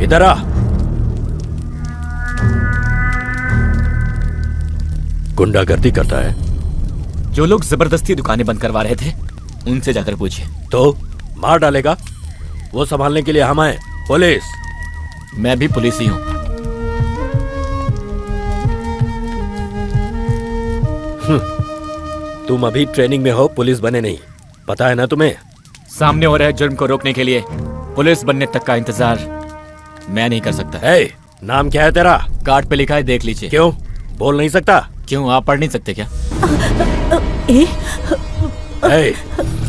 इधर आ। गुंडागर्दी करता है। जो लोग जबरदस्ती दुकानें बंद करवा रहे थे उनसे जाकर पूछिए। तो मार डालेगा? वो संभालने के लिए हम हैं, पुलिस। मैं भी पुलिस ही हूं। तुम अभी ट्रेनिंग में हो, पुलिस बने नहीं, पता है ना तुम्हें? सामने हो रहे जुर्म को रोकने के लिए पुलिस बनने तक का इंतजार मैं नहीं कर सकता। नाम क्या है तेरा? कार्ड पे लिखा है, देख लीजिए। क्यों बोल नहीं सकता? क्यों, आप पढ़ नहीं सकते क्या?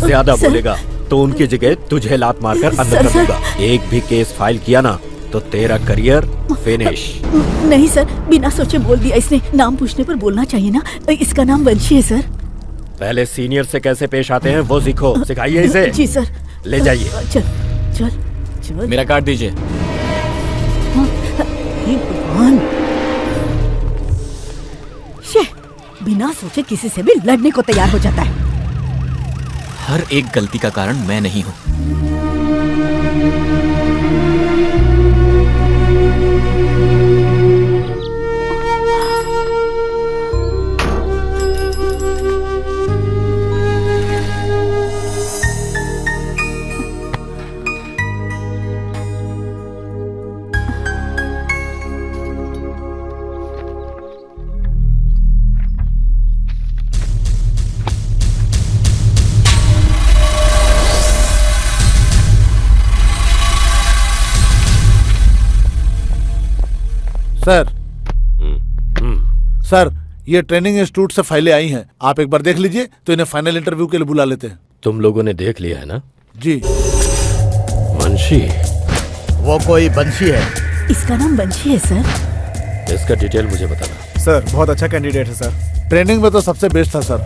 ज्यादा बोलेगा तो उनकी जगह तुझे लात मारकर अंदर कर दूंगा। एक भी केस फाइल किया ना तो तेरा करियर फिनिश। नहीं सर, बिना सोचे बोल दिया इसने। नाम पूछने पर बोलना चाहिए ना। इसका नाम वंशी है सर। पहले सीनियर से कैसे पेश आते हैं वो सीखो, सिखाइए इसे। जी सर। ले जाइए। चल चल चल। मेरा कार्ड दीजिए। भगवान, बिना सोचे किसी से भी लड़ने को तैयार हो जाता है। हर एक गलती का कारण मैं नहीं हूं। सर सर, ये ट्रेनिंग इंस्टीट्यूट से फाइलें आई हैं, आप एक बार देख लीजिए तो इन्हें फाइनल इंटरव्यू के लिए बुला लेते हैं। तुम लोगों ने देख लिया है ना? जी। वंशी? वो कोई बंशी है। इसका नाम वंशी है सर। इसका डिटेल मुझे बताना। सर बहुत अच्छा कैंडिडेट है सर। ट्रेनिंग में तो सबसे बेस्ट था सर,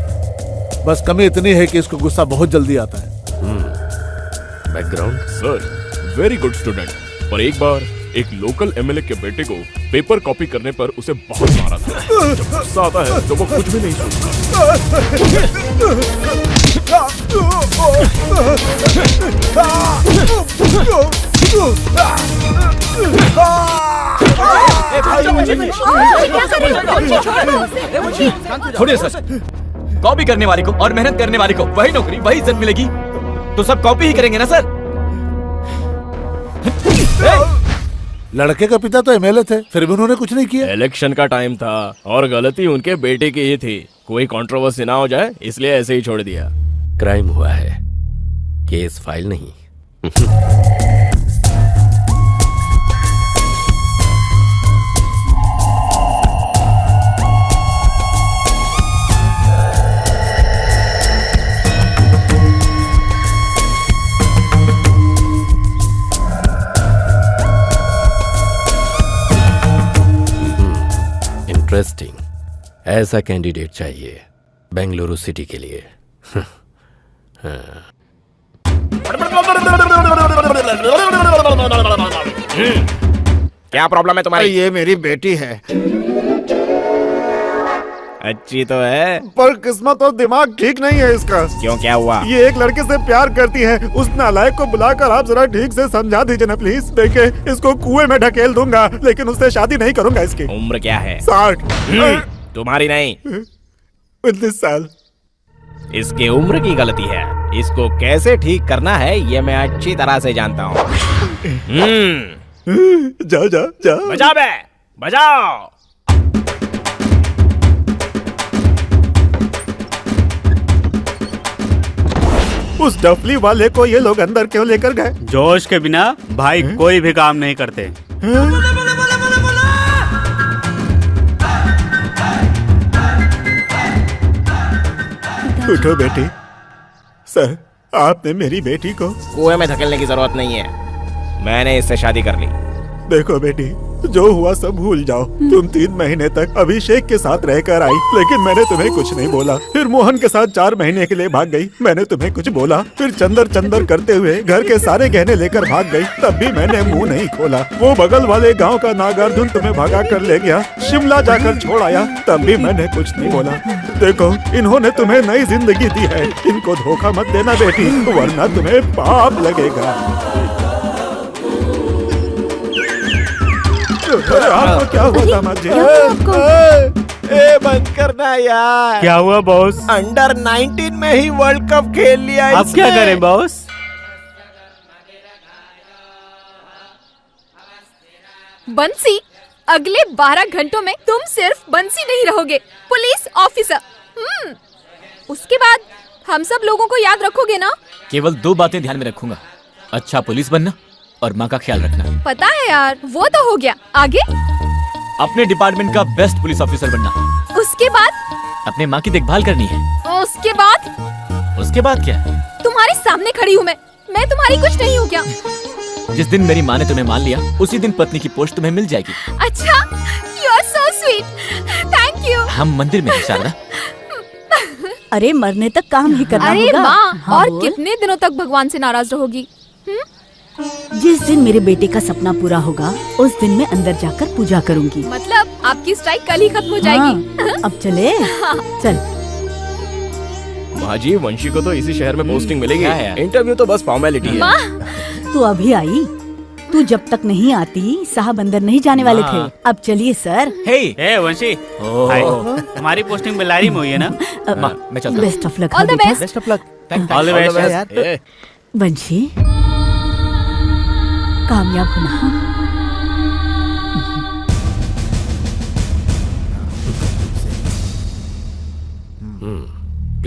बस कमी इतनी है कि इसको गुस्सा बहुत जल्दी आता है। Background? Sir very good student, पर एक बार एक लोकल एमएलए के बेटे को पेपर कॉपी करने पर उसे बहुत मारा था। जब गुस्सा आता है तो वो कुछ भी नहीं सोचता। छोड़िए सर, कॉपी करने वाले को और मेहनत करने वाले को वही नौकरी, वही इज्जत मिलेगी तो सब कॉपी ही करेंगे ना सर। लड़के का पिता तो एमएलए थे, फिर भी उन्होंने कुछ नहीं किया। इलेक्शन का टाइम था और गलती उनके बेटे की ही थी। कोई कंट्रोवर्सी ना हो जाए इसलिए ऐसे ही छोड़ दिया। क्राइम हुआ है, केस फाइल नहीं। इंटरेस्टिंग, ऐसा कैंडिडेट चाहिए बेंगलुरु सिटी के लिए। क्या प्रॉब्लम है तुम्हारी? ये मेरी बेटी है। अच्छी तो है पर किस्मत और दिमाग ठीक नहीं है इसका। क्यों, क्या हुआ? ये एक लड़के से प्यार करती है। उस नालायक को बुलाकर आप जरा ठीक से समझा दीजिए ना प्लीज। देखिए, इसको कुएं में ढकेल दूंगा लेकिन उससे शादी नहीं करूंगा। इसकी उम्र क्या है? 60। तुम्हारी नहीं, 19 साल। इसकी उम्र की गलती है। इसको कैसे ठीक करना है ये मैं अच्छी तरह से जानता हूँ। जाओ जाओ जाओ। बजाओ बे, बजाओ। उस डफली वाले को ये लोग अंदर क्यों लेकर गए? जोश के बिना भाई कोई भी काम नहीं करते। उठो बेटी। सर, आपने मेरी बेटी को कुएं में धकेलने की जरूरत नहीं है। मैंने इससे शादी कर ली। देखो बेटी, जो हुआ सब भूल जाओ। तुम 3 महीने तक अभिषेक के साथ रहकर आई, लेकिन मैंने तुम्हें कुछ नहीं बोला। फिर मोहन के साथ 4 महीने के लिए भाग गई, मैंने तुम्हें कुछ बोला। फिर चंदर चंदर करते हुए घर के सारे गहने लेकर भाग गई, तब भी मैंने मुंह नहीं खोला। वो बगल वाले गांव का नागार्जुन तुम्हें भगा कर ले गया, शिमला जाकर छोड़ आया, तब भी मैंने कुछ नहीं बोला। देखो, इन्होंने तुम्हें नई जिंदगी दी है, इनको धोखा मत देना बेटी, वरना तुम्हें पाप लगेगा। अरे आपको क्या हुआ दामाद जी? ए बंद करना यार। क्या हुआ बॉस? अंडर 19 में ही वर्ल्ड कप खेल लिया अब क्या करें बॉस? बंसी, अगले 12 घंटों में तुम सिर्फ बंसी नहीं रहोगे, पुलिस ऑफिसर। उसके बाद हम सब लोगों को याद रखोगे ना? केवल 2 बातें ध्यान में रखूंगा, अच्छा पुलिस बनना और माँ का ख्याल रखना। पता है यार, वो तो हो गया। आगे? अपने डिपार्टमेंट का बेस्ट पुलिस ऑफिसर बनना। उसके बाद? अपने माँ की देखभाल करनी है। उसके बाद? उसके बाद क्या? तुम्हारे सामने खड़ी हूँ मैं तुम्हारी कुछ नहीं हूँ क्या? जिस दिन मेरी माँ ने तुम्हें मान लिया, उसी दिन पत्नी की पोस्ट तुम्हें मिल जाएगी। अच्छा, you are so sweet, thank you. हम मंदिर में हैं शारदा। अरे मरने तक काम ही करना अरे होगा। माँ, हाँ, और बोल। कितने दिनों तक भगवान से नाराज रहोगी? जिस दिन मेरे बेटे का सपना पूरा होगा, उस दिन मैं अंदर जाकर पूजा करूंगी। मतलब आपकी स्ट्राइक कल ही खत्म हो जाएगी। हाँ, अब चले? चल। माँ जी, वंशी को तो इसी शहर में पोस्टिंग मिलेगी। क्या है? इंटरव्यू तो बस फॉर्मेलिटी है। माँ, तू अभी आई? तू जब तक नहीं आती, साहब अंदर नहीं जाने वाले थे। अब चलिए सर। हे वंशी, हाय। हमारी पोस्टिंग बेलारी में हुई है ना? माँ, मैं चलता हूँ। Best of luck. All the best. Best of luck. All the best यार। वंशी, कामयाब होना।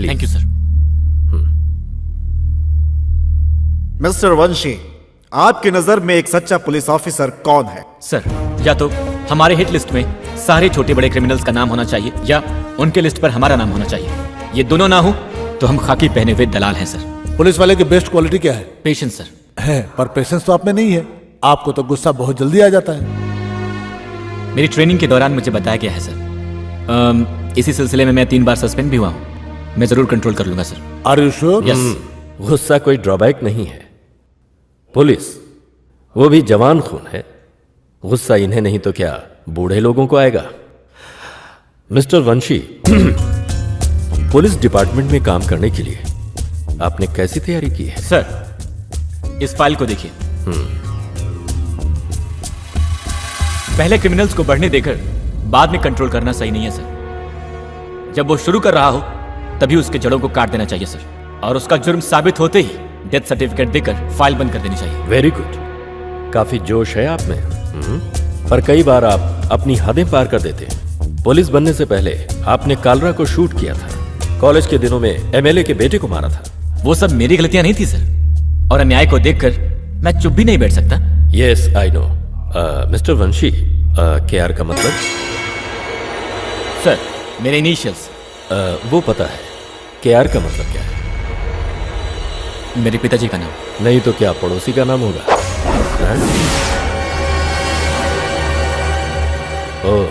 Thank you sir. मिस्टर वंशी, आपकी नजर में एक सच्चा पुलिस ऑफिसर कौन है? सर, या तो हमारे हिट लिस्ट में सारे छोटे बड़े क्रिमिनल्स का नाम होना चाहिए, या उनके लिस्ट पर हमारा नाम होना चाहिए। ये दोनों ना हो तो हम खाकी पहने हुए दलाल हैं सर। पुलिस वाले की बेस्ट क्वालिटी क्या है? Patience sir. है, पर पेशेंस तो आप में नहीं है। आपको तो गुस्सा बहुत जल्दी आ जाता है। मेरी ट्रेनिंग के दौरान मुझे बताया गया है सर। इसी सिलसिले में मैं 3 बार सस्पेंड भी हुआ हूँ। मैं जरूर कंट्रोल कर लूंगा sir. Are you sure? Yes. गुस्सा कोई ड्रॉबैक नहीं है। पुलिस, वो भी जवान खून है। गुस्सा इन्हें नहीं तो क्या बूढ़े लोगों को आएगा। मिस्टर वंशी, पुलिस डिपार्टमेंट में काम करने के लिए आपने कैसी तैयारी की है? सर, इस फाइल को देखिए। पहले क्रिमिनल्स को बढ़ने देकर बाद में कंट्रोल करना सही नहीं है सर। जब वो शुरू कर रहा हो तभी उसके जड़ों को काट देना चाहिए सर, और उसका जुर्म साबित होते ही डेथ सर्टिफिकेट देकर फाइल बंद कर देनी चाहिए। वेरी गुड, काफी जोश है आप में। पर कई बार आप अपनी हदें पार कर देते हैं। पुलिस बनने से पहले आपने कालरा को शूट किया था। कॉलेज के दिनों में एमएलए के बेटे को मारा था। वो सब मेरी गलतियां नहीं थी सर, और अन्याय को देखकर मैं चुप भी नहीं बैठ सकता। Yes I know. Mister Vanshi, KR का मतलब? सर, मेरे इनिशियल्स। वो पता है। केआर का मतलब क्या है? मेरे पिताजी का नाम। नहीं तो क्या पड़ोसी का नाम होगा? ओह,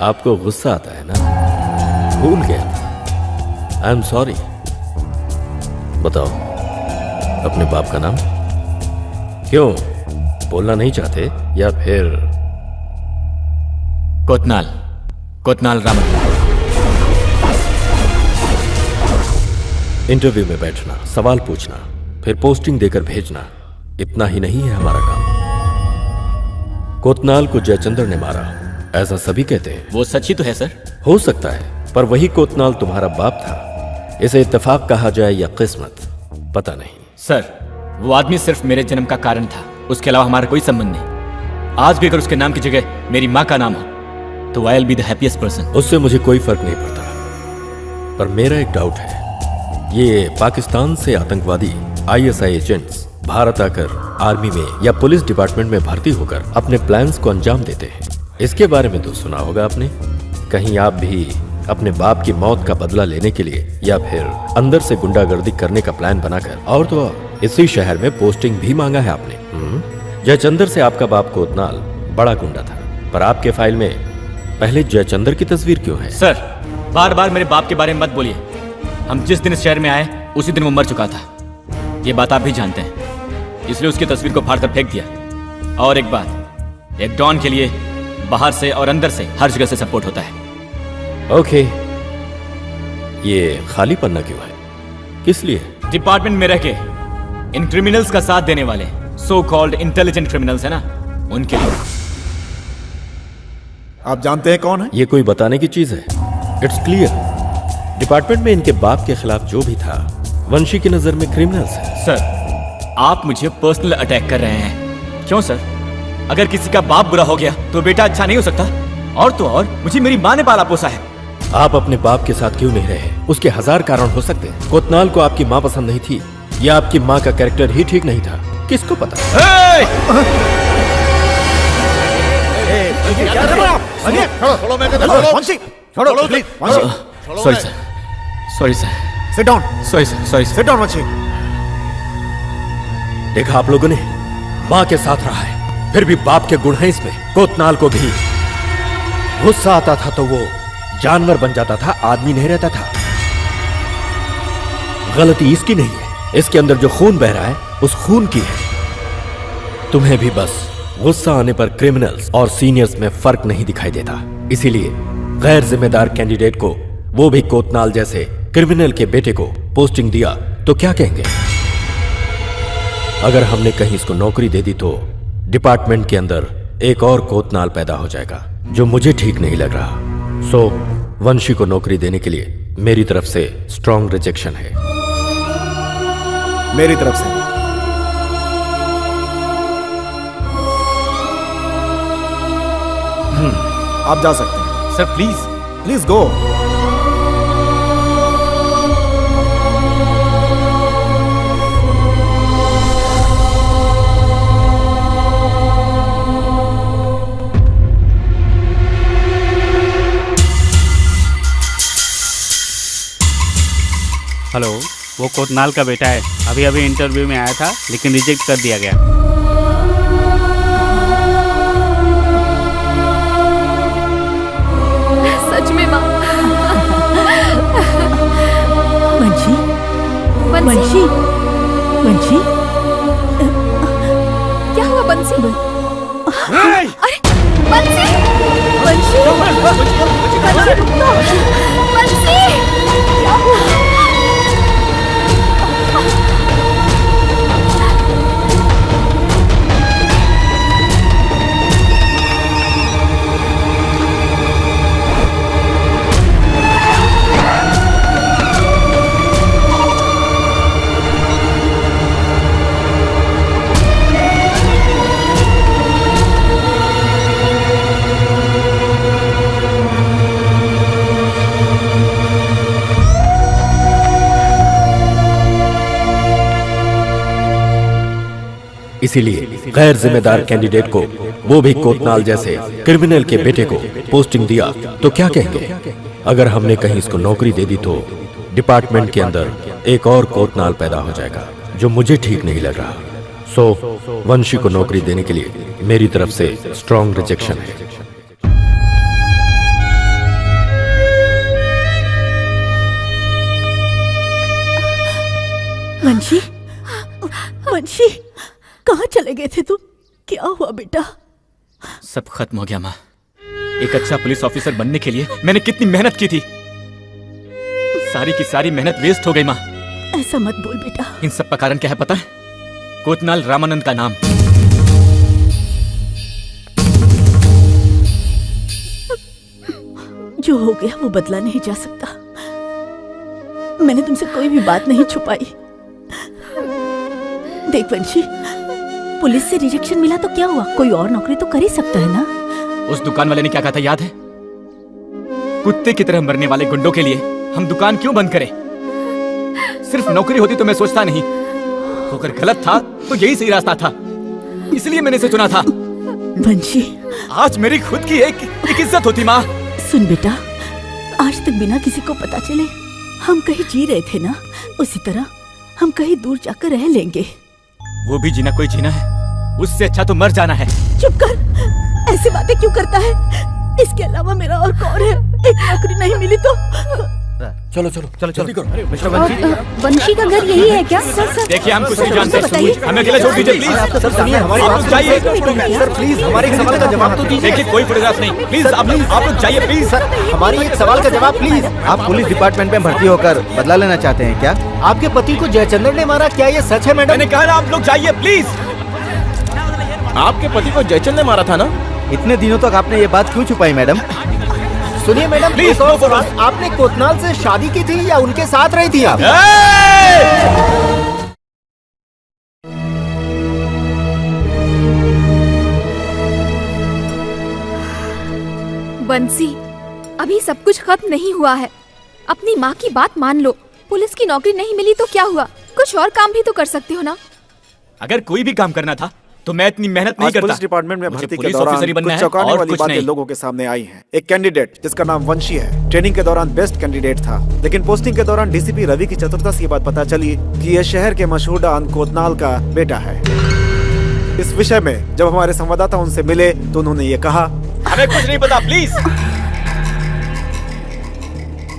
आपको गुस्सा आता है ना? भूल गया था। I am sorry. बताओ अपने बाप का नाम। क्यों बोलना नहीं चाहते, या फिर? कोतनाल रामन। इंटरव्यू में बैठना, सवाल पूछना, फिर पोस्टिंग देकर भेजना, इतना ही नहीं है हमारा काम। कोतनाल को जयचंद्र ने मारा, ऐसा सभी कहते हैं। वो सच ही तो है सर। हो सकता है, पर वही कोतनाल तुम्हारा बाप था। इसे इत्तेफाक कहा जाए या किस्मत, पता नहीं। सर, वो आदमी सिर्फ मेरे जन्म का कारण था, उसके अलावा हमारा कोई संबंध नहीं। आज भी अगर उसके नाम की जगह मेरी माँ का नाम हो तो I will be the happiest person. उससे मुझे कोई फर्क नहीं पड़ता, पर मेरा एक डाउट है। ये पाकिस्तान से आतंकवादी आईएसआई एजेंट्स भारत आकर आर्मी में या पुलिस डिपार्टमेंट में भर्ती होकर अपने प्लान्स को अंजाम देते हैं। इसके बारे में तो सुना होगा आपने। कहीं आप भी अपने बाप की मौत का बदला लेने के लिए या फिर अंदर से गुंडागर्दी करने का प्लान बनाकर, और तो और इसी शहर में पोस्टिंग भी मांगा है आपने। जयचंद्र से आपका बाप कोतनाल बड़ा गुंडा था, पर आपके फाइल में पहले जयचंद्र की तस्वीर क्यों है? सर, बार बार मेरे बाप के बारे में मत बोलिए। हम जिस दिन इस शहर में आए उसी दिन वो मर चुका था। ये बात आप भी जानते हैं, इसलिए उसकी तस्वीर को फाड़कर फेंक दिया। और एक बात, एक डॉन के लिए बाहर से और अंदर से हर जगह से सपोर्ट होता है। ओके, ये खाली पन्ना क्यों है? किस लिए? डिपार्टमेंट में रह के इन क्रिमिनल्स का साथ देने वाले सो कॉल्ड इंटेलिजेंट क्रिमिनल्स है ना, उनके लिए। आप जानते हैं कौन है? ये कोई बताने की चीज है? It's clear. डिपार्टमेंट में इनके बाप के खिलाफ जो भी था, वंशी की नजर में क्रिमिनल्स है। सर, आप मुझे पर्सनल अटैक कर रहे हैं। क्यों सर? अगर किसी का बाप बुरा हो गया तो बेटा अच्छा नहीं हो सकता? और तो और मुझे मेरी माँ ने पाला पोसा है। आप अपने बाप के साथ क्यों नहीं रहे? उसके हजार कारण हो सकते हैं। कोतनाल को आपकी माँ पसंद नहीं थी या आपकी माँ का कैरेक्टर ही ठीक नहीं था, किसको पता? Sorry sir, sorry sir, sit down, sorry sir, sorry sir. Sit down Vamshi. देखा आप लोगों ने, माँ के साथ रहा है, फिर भी बाप के गुण हैं इसमें। कोतनाल को भी गुस्सा आता था तो वो जानवर बन जाता था, आदमी नहीं रहता था। गलती इसकी नहीं है, इसके अंदर जो खून बह रहा है उस खून की है। तुम्हें भी बस गुस्सा आने पर क्रिमिनल्स और सीनियर्स में फर्क नहीं दिखाई देता, इसीलिए गैर जिम्मेदार कैंडिडेट को, वो भी कोतनाल जैसे क्रिमिनल के बेटे को पोस्टिंग दिया तो क्या कहेंगे? अगर हमने कहीं इसको नौकरी दे दी तो डिपार्टमेंट के अंदर एक और कोतनाल पैदा हो जाएगा, जो मुझे ठीक नहीं लग रहा। सो वंशी को नौकरी देने के लिए मेरी तरफ से स्ट्रॉन्ग रिजेक्शन है। मेरी तरफ से आप जा सकते हैं। Sir please, please go. Hello, वो कोतनाल का बेटा है। अभी अभी इंटरव्यू में आया था लेकिन रिजेक्ट कर दिया गया। सच में माँ। वंशी, बंसी, वंशी, वंशी, क्या हुआ बंसी? अरे बंसी, वंशी, बंसी रुक तो। बंसी, क्या हुआ? इसीलिए गैर जिम्मेदार कैंडिडेट को, वो भी कोतनाल जैसे क्रिमिनल के बेटे को पोस्टिंग दिया तो क्या कहेंगे? अगर हमने कहीं इसको नौकरी दे दी तो डिपार्टमेंट के अंदर एक और कोतनाल पैदा हो जाएगा, जो मुझे ठीक नहीं लग रहा। सो वंशी को नौकरी देने के लिए मेरी तरफ से स्ट्रॉन्ग रिजेक्शन है। वंशी, वंशी, कहाँ चले गए थे तुम? क्या हुआ बेटा? सब खत्म हो गया माँ। एक अच्छा पुलिस ऑफिसर बनने के लिए मैंने कितनी मेहनत की थी, सारी की सारी मेहनत वेस्ट हो गई माँ। ऐसा मत बोल बेटा। इन सब का कारण क्या है पता है? कोतनाल रामानंद का नाम। जो हो गया वो बदला नहीं जा सकता। मैंने तुमसे कोई भी बात नहीं छुपाई। देख वंशी, पुलिस से रिजेक्शन मिला तो क्या हुआ? कोई और नौकरी तो कर ही सकता है ना। उस दुकान वाले ने क्या कहा था याद है? कुत्ते की तरह मरने वाले गुंडों के लिए हम दुकान क्यों बंद करें? सिर्फ नौकरी होती तो मैं सोचता नहीं, अगर गलत था तो यही सही रास्ता था, इसलिए मैंने इसे चुना था। वंशी, आज मेरी खुद की एक इज्जत होती माँ। सुन बेटा, आज तक बिना किसी को पता चले हम कहीं जी रहे थे ना, उसी तरह हम कहीं दूर जाकर रह लेंगे। वो भी जीना कोई जीना है, उससे अच्छा तो मर जाना है। चुप कर, ऐसी बातें क्यों करता है? इसके अलावा मेरा और कौन है? एक नौकरी नहीं मिली तो चलो चलो चलो जल्दी करो। मिस्टर वंशी का घर यही है क्या? सर देखिए हम कुछ नहीं जानते, हमें अकेले छोड़ दीजिए प्लीज। सर सुनिए, हमारी आप बात लोग जाइए। सर प्लीज हमारे एक सवाल का जवाब तो दीजिए। देखिए कोई फोटोग्राफ नहीं, प्लीज आप लोग जाइए प्लीज। सर हमारी एक सवाल का जवाब प्लीज। आप पुलिस डिपार्टमेंट में भर्ती होकर बदला लेना चाहते हैं क्या? आपके पति को जयचंद्र ने मारा, क्या ये सच है मैडम? मैंने कहा ना आप लोग जाइए प्लीज। आपके पति को जयचंद ने मारा था ना? इतने दिनों तक आपने ये बात क्यों छुपाई मैडम? सुनिए मैडम, Please, एक और no सवाल, आपने कोतनाल से शादी की थी या उनके साथ रही थी आप? बंसी, अभी सब कुछ खत्म नहीं हुआ है। अपनी माँ की बात मान लो। पुलिस की नौकरी नहीं मिली तो क्या हुआ, कुछ और काम भी तो कर सकते हो ना। अगर कोई भी काम करना था तो मैं इतनी मेहनत नहीं आज करता। पुलिस डिपार्टमेंट में मुझे भर्ती के पुलिस दौरान ऑफिसर ही बनना कुछ है चौंकाने और वाली कुछ बातें नहीं। लोगों के सामने आई हैं। एक कैंडिडेट जिसका नाम वंशी है, ट्रेनिंग के दौरान बेस्ट कैंडिडेट था, लेकिन पोस्टिंग के दौरान डीसीपी रवि की चतुरता से ये बात पता चली कि यह शहर के मशहूर डॉन कोतनाल का बेटा है। इस विषय में जब हमारे संवाददाता उनसे मिले तो उन्होंने ये कहा, हमें कुछ नहीं पता, प्लीज।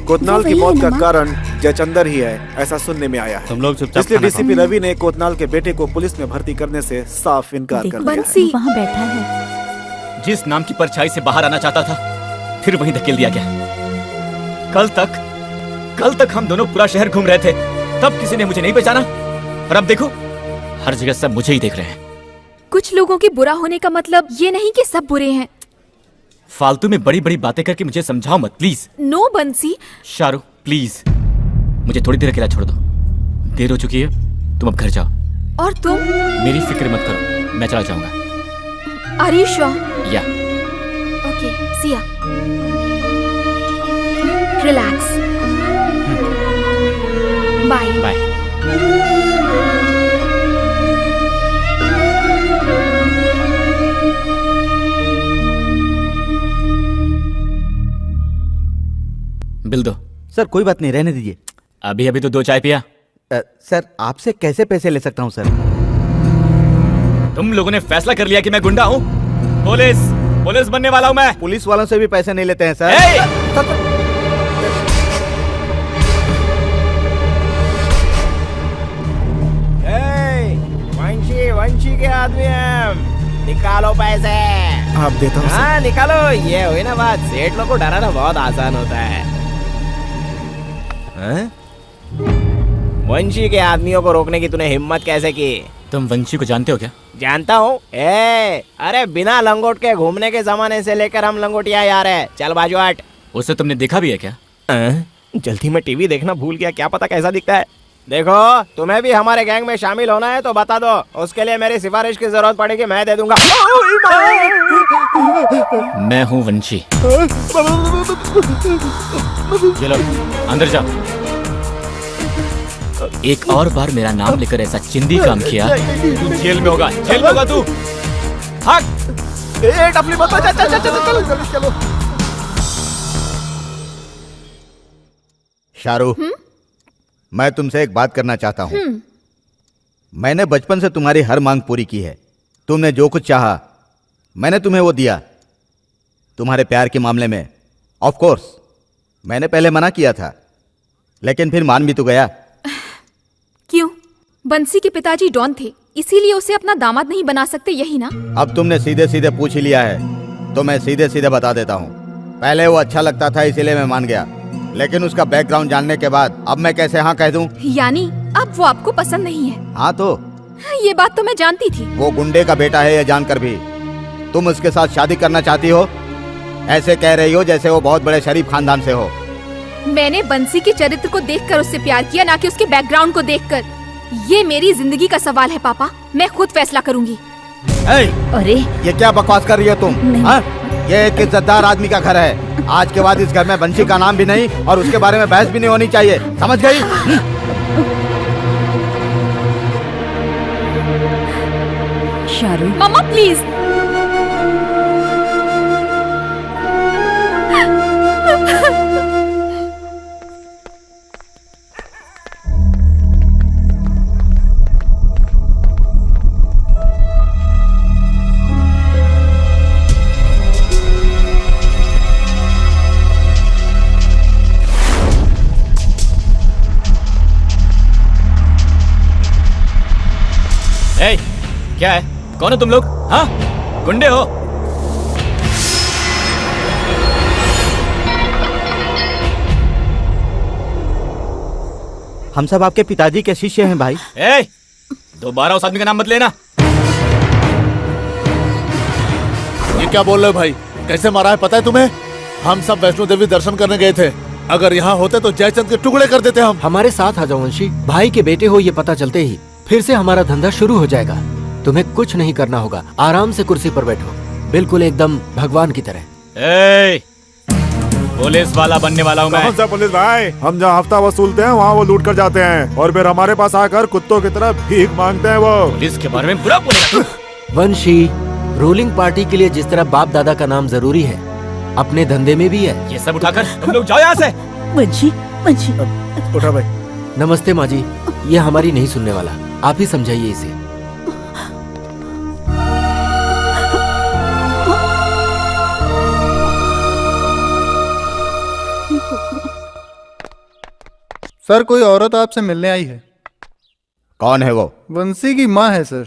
कोतनाल की वही मौत है का ना? कारण जयचंदर ही है, ऐसा सुनने में आया है। तुम लोग चुपचाप इसलिए खाना डीसीपी रवि ने कोतनाल के बेटे को पुलिस में भर्ती करने से साफ इनकार कर दिया है। बंसी, वहाँ बैठा है। जिस नाम की परछाई से बाहर आना चाहता था, फिर वहीं धकेल दिया गया। कल तक हम दोनों पूरा शहर घूम रहे थे, तब किसी ने मुझे नहीं पहचाना, और अब देखो हर जगह सब मुझे ही देख रहे हैं। कुछ लोगों के बुरा होने का मतलब ये नहीं कि सब बुरे हैं। फालतू में बड़ी बड़ी बातें करके मुझे समझाओ मत, प्लीज। नो बंसी, शाहरुख प्लीज, मुझे थोड़ी देर अकेला छोड़ दो। देर हो चुकी है, तुम अब घर जाओ। और तुम? मेरी फिक्र मत करो, मैं चला जाऊंगा। Are you sure? Ya okay, see ya. Relax, bye bye. Bill दो। सर कोई बात नहीं, रहने दीजिए। अभी अभी तो 2 चाय पिया। सर आपसे कैसे पैसे ले सकता हूँ सर? तुम लोगों ने फैसला कर लिया कि मैं गुंडा हूँ। पुलिस बनने वाला हूँ मैं। पुलिस वालों से भी पैसे नहीं लेते हैं सर। वंशी के आदमी हम, निकालो पैसे। आप देता हूँ। हाँ निकालो, ये हुई ना बात। सेठ लोग को डराना बहुत आसान होता है। वंशी के आदमियों को रोकने की तूने हिम्मत कैसे की? तुम वंशी को जानते हो क्या? जानता हूँ। अरे बिना लंगोट के घूमने के जमाने से लेकर हम लंगोटिया यार है। चल बाजू हट। उसे तुमने देखा भी है क्या? जल्दी में टीवी देखना भूल गया, क्या पता कैसा दिखता है। देखो तुम्हें भी हमारे गैंग में शामिल होना है तो बता दो, उसके लिए मेरी सिफारिश की जरूरत पड़ेगी, मैं दे दूंगा। मैं हूँ वंशी। चलो अंदर जाओ। एक और बार मेरा नाम लेकर ऐसा चिंदी काम किया, तू जेल में होगा, जेल में होगा तू। भाग। टपली मत बजा, चलो। शाहरुख, मैं तुमसे एक बात करना चाहता हूँ। मैंने बचपन से तुम्हारी हर मांग पूरी की है। तुमने जो कुछ चाहा मैंने तुम्हें वो दिया। तुम्हारे प्यार के मामले में ऑफ कोर्स मैंने पहले मना किया था, लेकिन फिर मान भी तो गया। क्यों? बंसी के पिताजी डॉन थे, इसीलिए उसे अपना दामाद नहीं बना सकते, यही ना? अब तुमने सीधे सीधे पूछ ही लिया है तो मैं सीधे सीधे बता देता हूँ। पहले वो अच्छा लगता था इसीलिए मैं मान गया, लेकिन उसका बैकग्राउंड जानने के बाद अब मैं कैसे हाँ कह दूं? यानी अब वो आपको पसंद नहीं है? हाँ तो ये बात तो मैं जानती थी। वो गुंडे का बेटा है, ये जानकर भी तुम उसके साथ शादी करना चाहती हो? ऐसे कह रही हो जैसे वो बहुत बड़े शरीफ खानदान से हो। मैंने बंसी के चरित्र को देखकर उससे प्यार किया, ना कि उसके बैकग्राउंड को देखकर। ये मेरी जिंदगी का सवाल है पापा, मैं खुद फैसला करूंगी। अरे ये क्या बकवास कर रही हो तुम? हाँ? ये एक इज्जतदार आदमी का घर है। आज के बाद इस घर में बंशी का नाम भी नहीं और उसके बारे में बहस भी नहीं होनी चाहिए, समझ गई? शाहरुख, मम्मा प्लीज। क्या है? कौन हो तुम लोग? हाँ, गुंडे हो? हम सब आपके पिताजी के शिष्य हैं भाई। दोबारा उस आदमी का नाम मत लेना। ये क्या बोल रहे हो भाई? कैसे मारा है पता है तुम्हें? हम सब वैष्णो देवी दर्शन करने गए थे। अगर यहाँ होते तो जयचंद के टुकड़े कर देते हम। हमारे साथ आ जाओ वंशी। भाई के बेटे हो ये पता चलते ही फिर से हमारा धंधा शुरू हो जाएगा। तुम्हें कुछ नहीं करना होगा, आराम से कुर्सी पर बैठो, बिल्कुल एकदम भगवान की तरह। पुलिस वाला बनने वाला हूँ मैं। कौन सा पुलिस भाई? हम जहाँ हफ्ता वसूलते हैं वहाँ वो लूट कर जाते हैं और फिर हमारे पास आकर कुत्तों की तरह भीख मांगते हैं वो। पुलिस के बारे में बुरा बोलेगा तू? वंशी, रूलिंग पार्टी के लिए जिस तरह बाप दादा का नाम जरूरी है, अपने धंधे में भी है। ये सब उठाकर तुम लोग जाओ यहाँ से। वंशी, वंशी। उठा भाई। नमस्ते माँ जी, ये हमारी नहीं सुनने वाला, आप ही समझाइए इसे। सर, कोई औरत आपसे मिलने आई है। कौन है वो? वंशी की माँ है सर।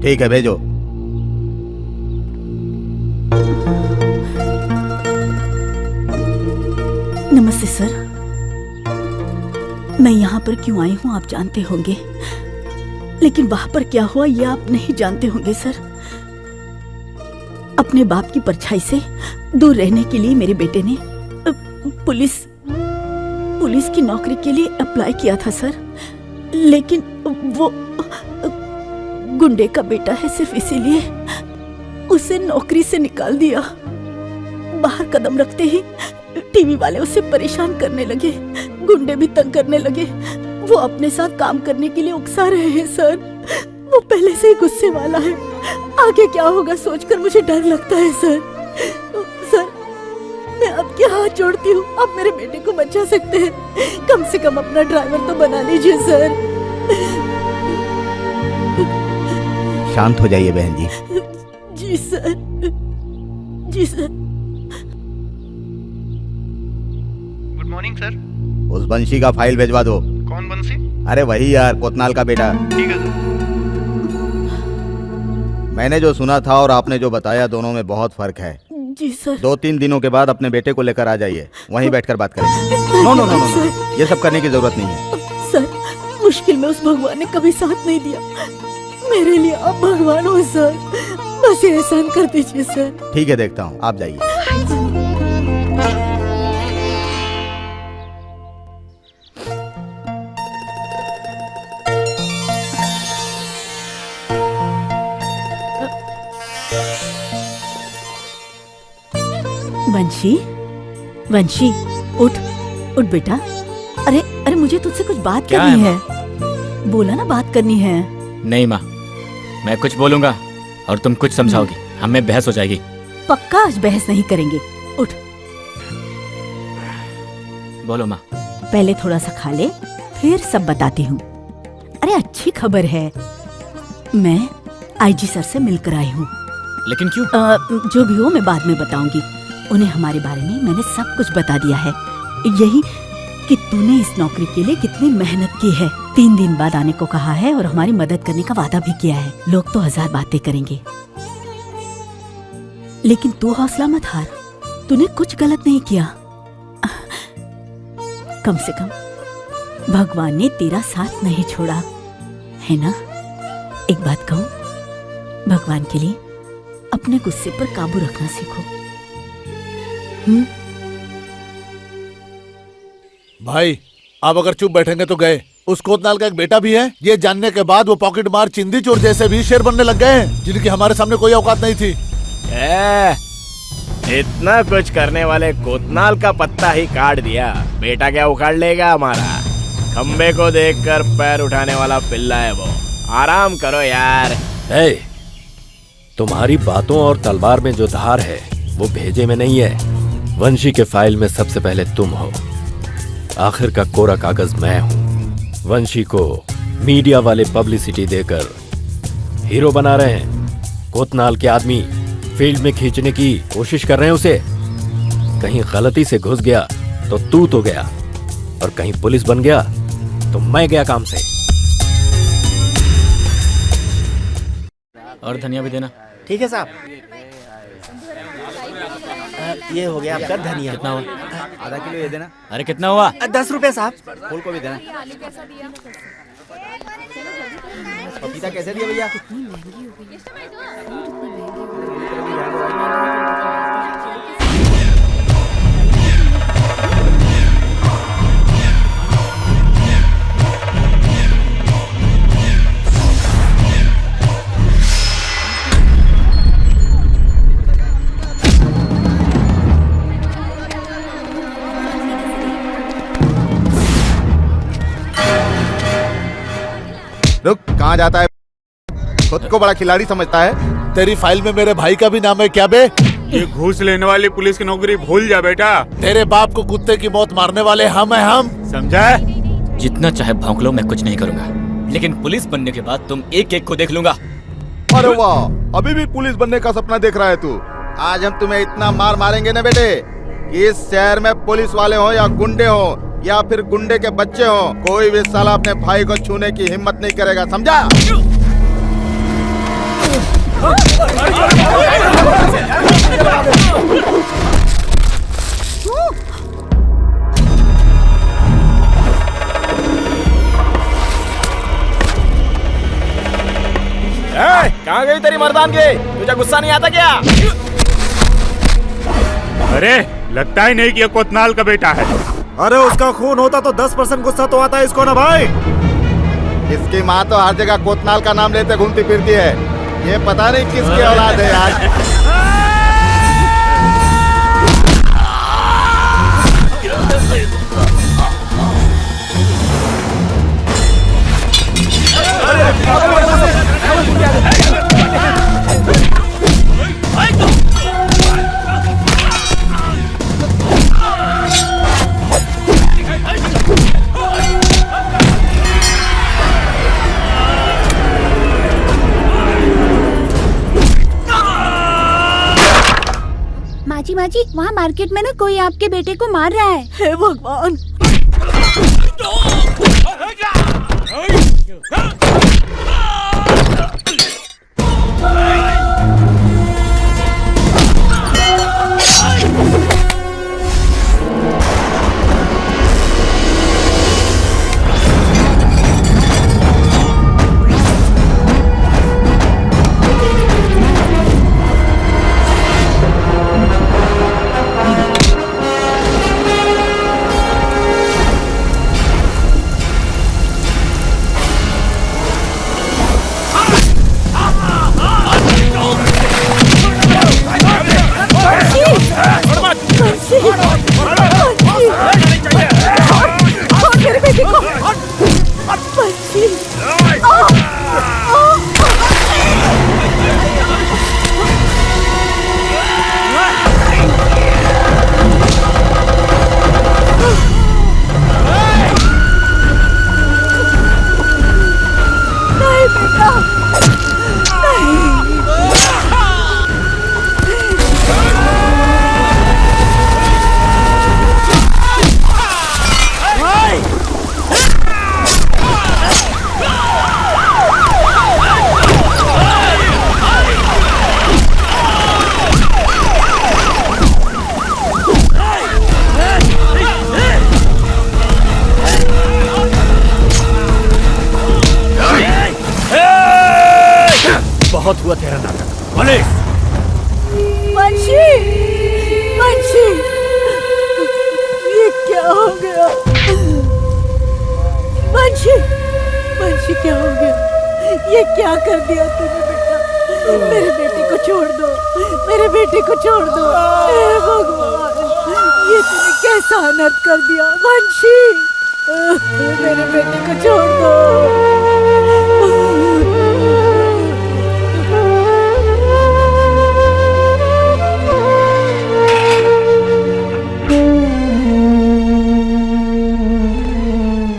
ठीक है, भेजो। नमस्ते सर, मैं यहाँ पर क्यों आई हूँ आप जानते होंगे, लेकिन वहां पर क्या हुआ ये आप नहीं जानते होंगे सर। अपने बाप की परछाई से दूर रहने के लिए मेरे बेटे ने पुलिस की नौकरी के लिए अप्लाई किया था सर, लेकिन वो गुंडे का बेटा है, सिर्फ इसीलिए उसे नौकरी से निकाल दिया। बाहर कदम रखते ही टीवी वाले उसे परेशान करने लगे, गुंडे भी तंग करने लगे। वो अपने साथ काम करने के लिए उकसा रहे हैं सर। वो पहले से ही गुस्से वाला है, आगे क्या होगा सोचकर मुझे डर लगता है सर। सर, मैं आपके हाथ जोड़ती हूँ, आप मेरे बेटे को बचा सकते हैं, कम से कम अपना ड्राइवर तो बना लीजिए सर। शांत हो जाइए बहन जी। जी सर, जी सर। Good morning sir. उस बंशी का फाइल भेजवा दो। कौन बंशी? अरे वही यार, कोतनाल का बेटा। ठीक है सर। मैंने जो सुना था और आपने जो बताया, दोनों में बहुत फर्क है। जी सर। 2-3 दिनों के बाद अपने बेटे को लेकर आ जाइए, वहीं बैठकर बात करेंगे। नो नो नो नो, ये सब करने की जरूरत नहीं है सर। मुश्किल में उस भगवान ने कभी साथ नहीं दिया, मेरे लिए आप भगवान हो सर, बस ये एहसान कर दीजिए सर। ठीक है, देखता हूँ, आप जाइए। वंशी, वंशी, उठ उठ बेटा। अरे अरे, मुझे तुझसे कुछ बात करनी है। बोला ना बात करनी है। नहीं माँ, मैं कुछ बोलूंगा और तुम कुछ समझाओगी, हमें बहस हो जाएगी। पक्का आज बहस नहीं करेंगे, उठ। बोलो माँ। पहले थोड़ा सा खा ले, फिर सब बताती हूँ। अरे अच्छी खबर है, मैं आईजी सर से मिलकर आई हूँ। लेकिन क्यों? जो भी हो मैं बाद में बताऊंगी। उन्हें हमारे बारे में मैंने सब कुछ बता दिया है, यही कि तूने इस नौकरी के लिए कितनी मेहनत की है। 3 दिन बाद आने को कहा है और हमारी मदद करने का वादा भी किया है। लोग तो 1000 बातें करेंगे, लेकिन तू हौसला मत हार, तूने कुछ गलत नहीं किया। कम से कम भगवान ने तेरा साथ नहीं छोड़ा, है ना? एक बात कहूं, भगवान के लिए अपने गुस्से पर काबू रखना सीखो। भाई, आप अगर चुप बैठेंगे तो गए। उस कोतनाल का एक बेटा भी है, ये जानने के बाद वो पॉकेट मार चिंदी चोर जैसे भी शेर बनने लग गए हैं, जिनकी हमारे सामने कोई औकात नहीं थी। इतना कुछ करने वाले कोतनाल का पत्ता ही काट दिया, बेटा क्या उखाड़ लेगा हमारा? खंबे को देखकर पैर उठाने वाला पिल्ला है वो। आराम करो यार। तुम्हारी बातों और तलवार में जो धार है वो भेजे में नहीं है, वंशी के फाइल में सबसे पहले तुम हो। आखिर का कोरा कागज मैं हूं। वंशी को मीडिया वाले पब्लिसिटी देकर हीरो बना रहे हैं। कोतनाल के आदमी फील्ड में खींचने की कोशिश कर रहे हैं उसे। कहीं गलती से घुस गया तो तू तो गया, और कहीं पुलिस बन गया तो मैं गया काम से। और धनिया भी देना। ठीक है साहब। ये हो गया आपका धनिया। कितना हुआ? आधा किलो ये देना। अरे कितना हुआ? 10 रुपए साहब। फूल को भी देना। पपीता कैसे दिया भैया? रुक, कहाँ जाता है? खुद को बड़ा खिलाड़ी समझता है। तेरी फाइल में मेरे भाई का भी नाम है क्या बे? ये घूस लेने वाली पुलिस की नौकरी भूल जा बेटा। तेरे बाप को कुत्ते की मौत मारने वाले हम हैं हम, समझा? जितना चाहे भौंक लो, मैं कुछ नहीं करूंगा, लेकिन पुलिस बनने के बाद तुम एक एक को देख लूंगा। अरे वाह, अभी भी पुलिस बनने का सपना देख रहा है तू। आज हम तुम्हें इतना मार मारेंगे ना बेटे कि इस शहर में पुलिस वाले हो या गुंडे हो या फिर गुंडे के बच्चे हो, कोई भी साला अपने भाई को छूने की हिम्मत नहीं करेगा, समझा? कहाँ गई तेरी मर्दानगी? तुझे गुस्सा नहीं आता क्या? अरे लगता ही नहीं कि ये कोतनाल का बेटा है। अरे उसका खून होता तो 10% गुस्सा तो आता है इसको ना भाई। इसकी माँ तो हर जगह कोतनाल का नाम लेते घूमती फिरती है। ये पता नहीं किसकी औलाद है यार। माजी वहाँ मार्केट में ना कोई आपके बेटे को मार रहा है। हे भगवान! बहुत हुआ तेरा नाटक। पुलिस! वंशी! वंशी! ये क्या हो गया? वंशी! वंशी क्या हो गया? ये क्या कर दिया तूने बेटा? मेरे बेटे को छोड़ दो, मेरे बेटे को छोड़ दो। हे भगवान, ये तूने कैसा अनर्थ कर दिया? वंशी! मेरे बेटे को छोड़ दो।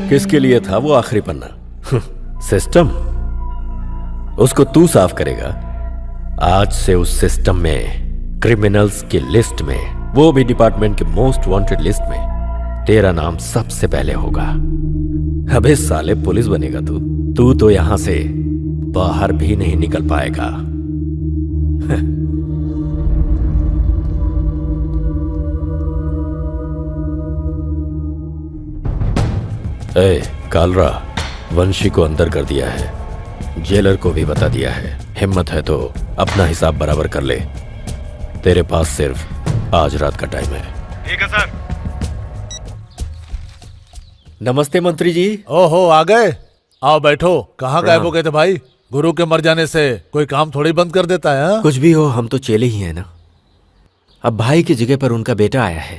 किसके लिए था वो आखिरी पन्ना? सिस्टम। उसको तू साफ करेगा। आज से उस सिस्टम में, क्रिमिनल्स की लिस्ट में, वो भी डिपार्टमेंट के मोस्ट वांटेड लिस्ट में तेरा नाम सबसे पहले होगा। अबे साले, पुलिस बनेगा तू तो यहां से बाहर भी नहीं निकल पाएगा। कालरा, वंशी को अंदर कर दिया है, जेलर को भी बता दिया है। हिम्मत है तो अपना हिसाब बराबर कर ले। तेरे पास सिर्फ आज रात का टाइम है। ठीक है सर। नमस्ते मंत्री जी। ओहो, आ गए। आओ बैठो। कहाँ गायब हो गए थे भाई? गुरु के मर जाने से कोई काम थोड़ी बंद कर देता है। कुछ भी हो, हम तो चेले ही हैं ना। अब भाई की जगह पर उनका बेटा आया है।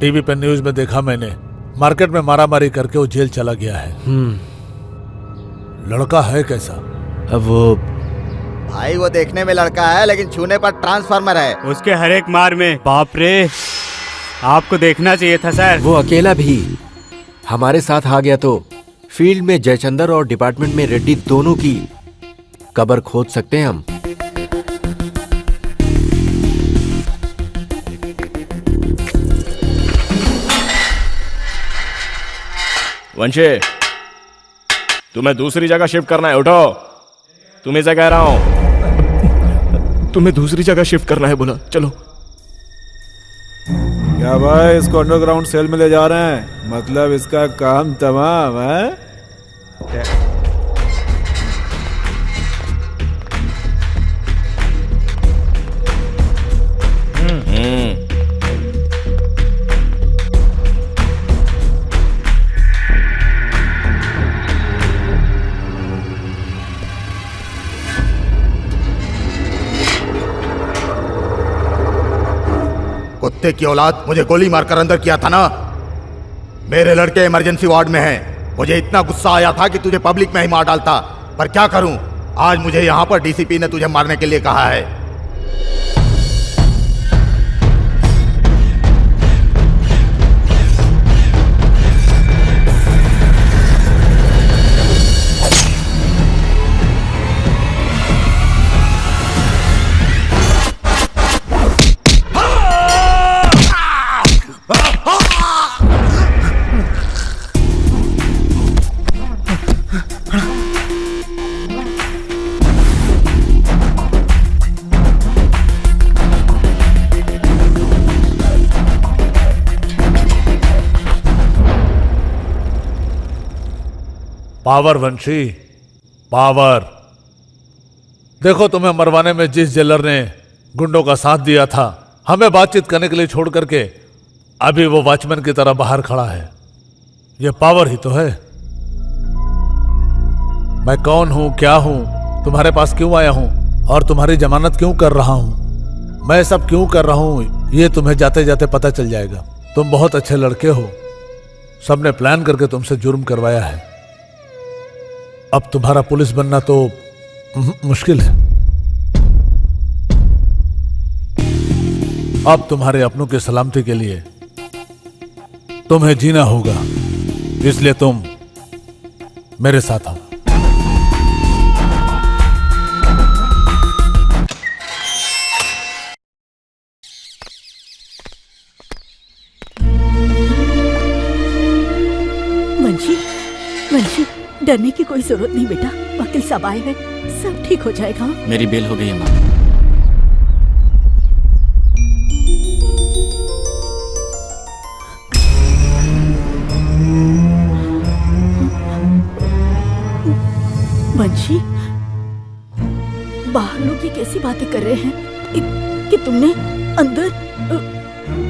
टीवी पे न्यूज में देखा मैंने, मार्केट में मारामारी करके वो जेल चला गया है। लड़का है कैसा? अब वो भाई वो देखने में लड़का है लेकिन छूने पर ट्रांसफार्मर है। उसके हर एक मार में बाप रे, आपको देखना चाहिए था सर। वो अकेला भी हमारे साथ आ गया तो फील्ड में जयचंदर और डिपार्टमेंट में रेड्डी दोनों की कब्र खोद सकते हैं हम। वंशी, तुम्हें दूसरी जगह शिफ्ट करना है, उठो। तुम्हें से कह रहा हूं। तुम्हें दूसरी जगह शिफ्ट करना है बोला, चलो। क्या भाई, इसको अंडरग्राउंड सेल में ले जा रहे हैं? मतलब इसका काम तमाम है। कुत्ते की औलाद, मुझे गोली मारकर अंदर किया था ना। मेरे लड़के इमरजेंसी वार्ड में हैं। मुझे इतना गुस्सा आया था कि तुझे पब्लिक में ही मार डालता, पर क्या करूं, आज मुझे यहां पर डीसीपी ने तुझे मारने के लिए कहा है। पावर वंशी, पावर। देखो, तुम्हें मरवाने में जिस जेलर ने गुंडों का साथ दिया था, हमें बातचीत करने के लिए छोड़ करके अभी वो वॉचमैन की तरह बाहर खड़ा है। ये पावर ही तो है। मैं कौन हूं, क्या हूं, तुम्हारे पास क्यों आया हूं और तुम्हारी जमानत क्यों कर रहा हूं, मैं सब क्यों कर रहा हूं, ये तुम्हें जाते जाते पता चल जाएगा। तुम बहुत अच्छे लड़के हो, सबने प्लान करके तुमसे जुर्म करवाया है। अब तुम्हारा पुलिस बनना तो मुश्किल है। अब तुम्हारे अपनों की सलामती के लिए तुम्हें जीना होगा, इसलिए तुम मेरे साथ आओ। वंशी, वंशी, डरने की कोई जरूरत नहीं बेटा। वकील साहब आए हैं, सब ठीक हो जाएगा। मेरी बेल हो गई है माँ। वंशी, बाहर लोग ये कैसी बातें कर रहे हैं कि तुमने अंदर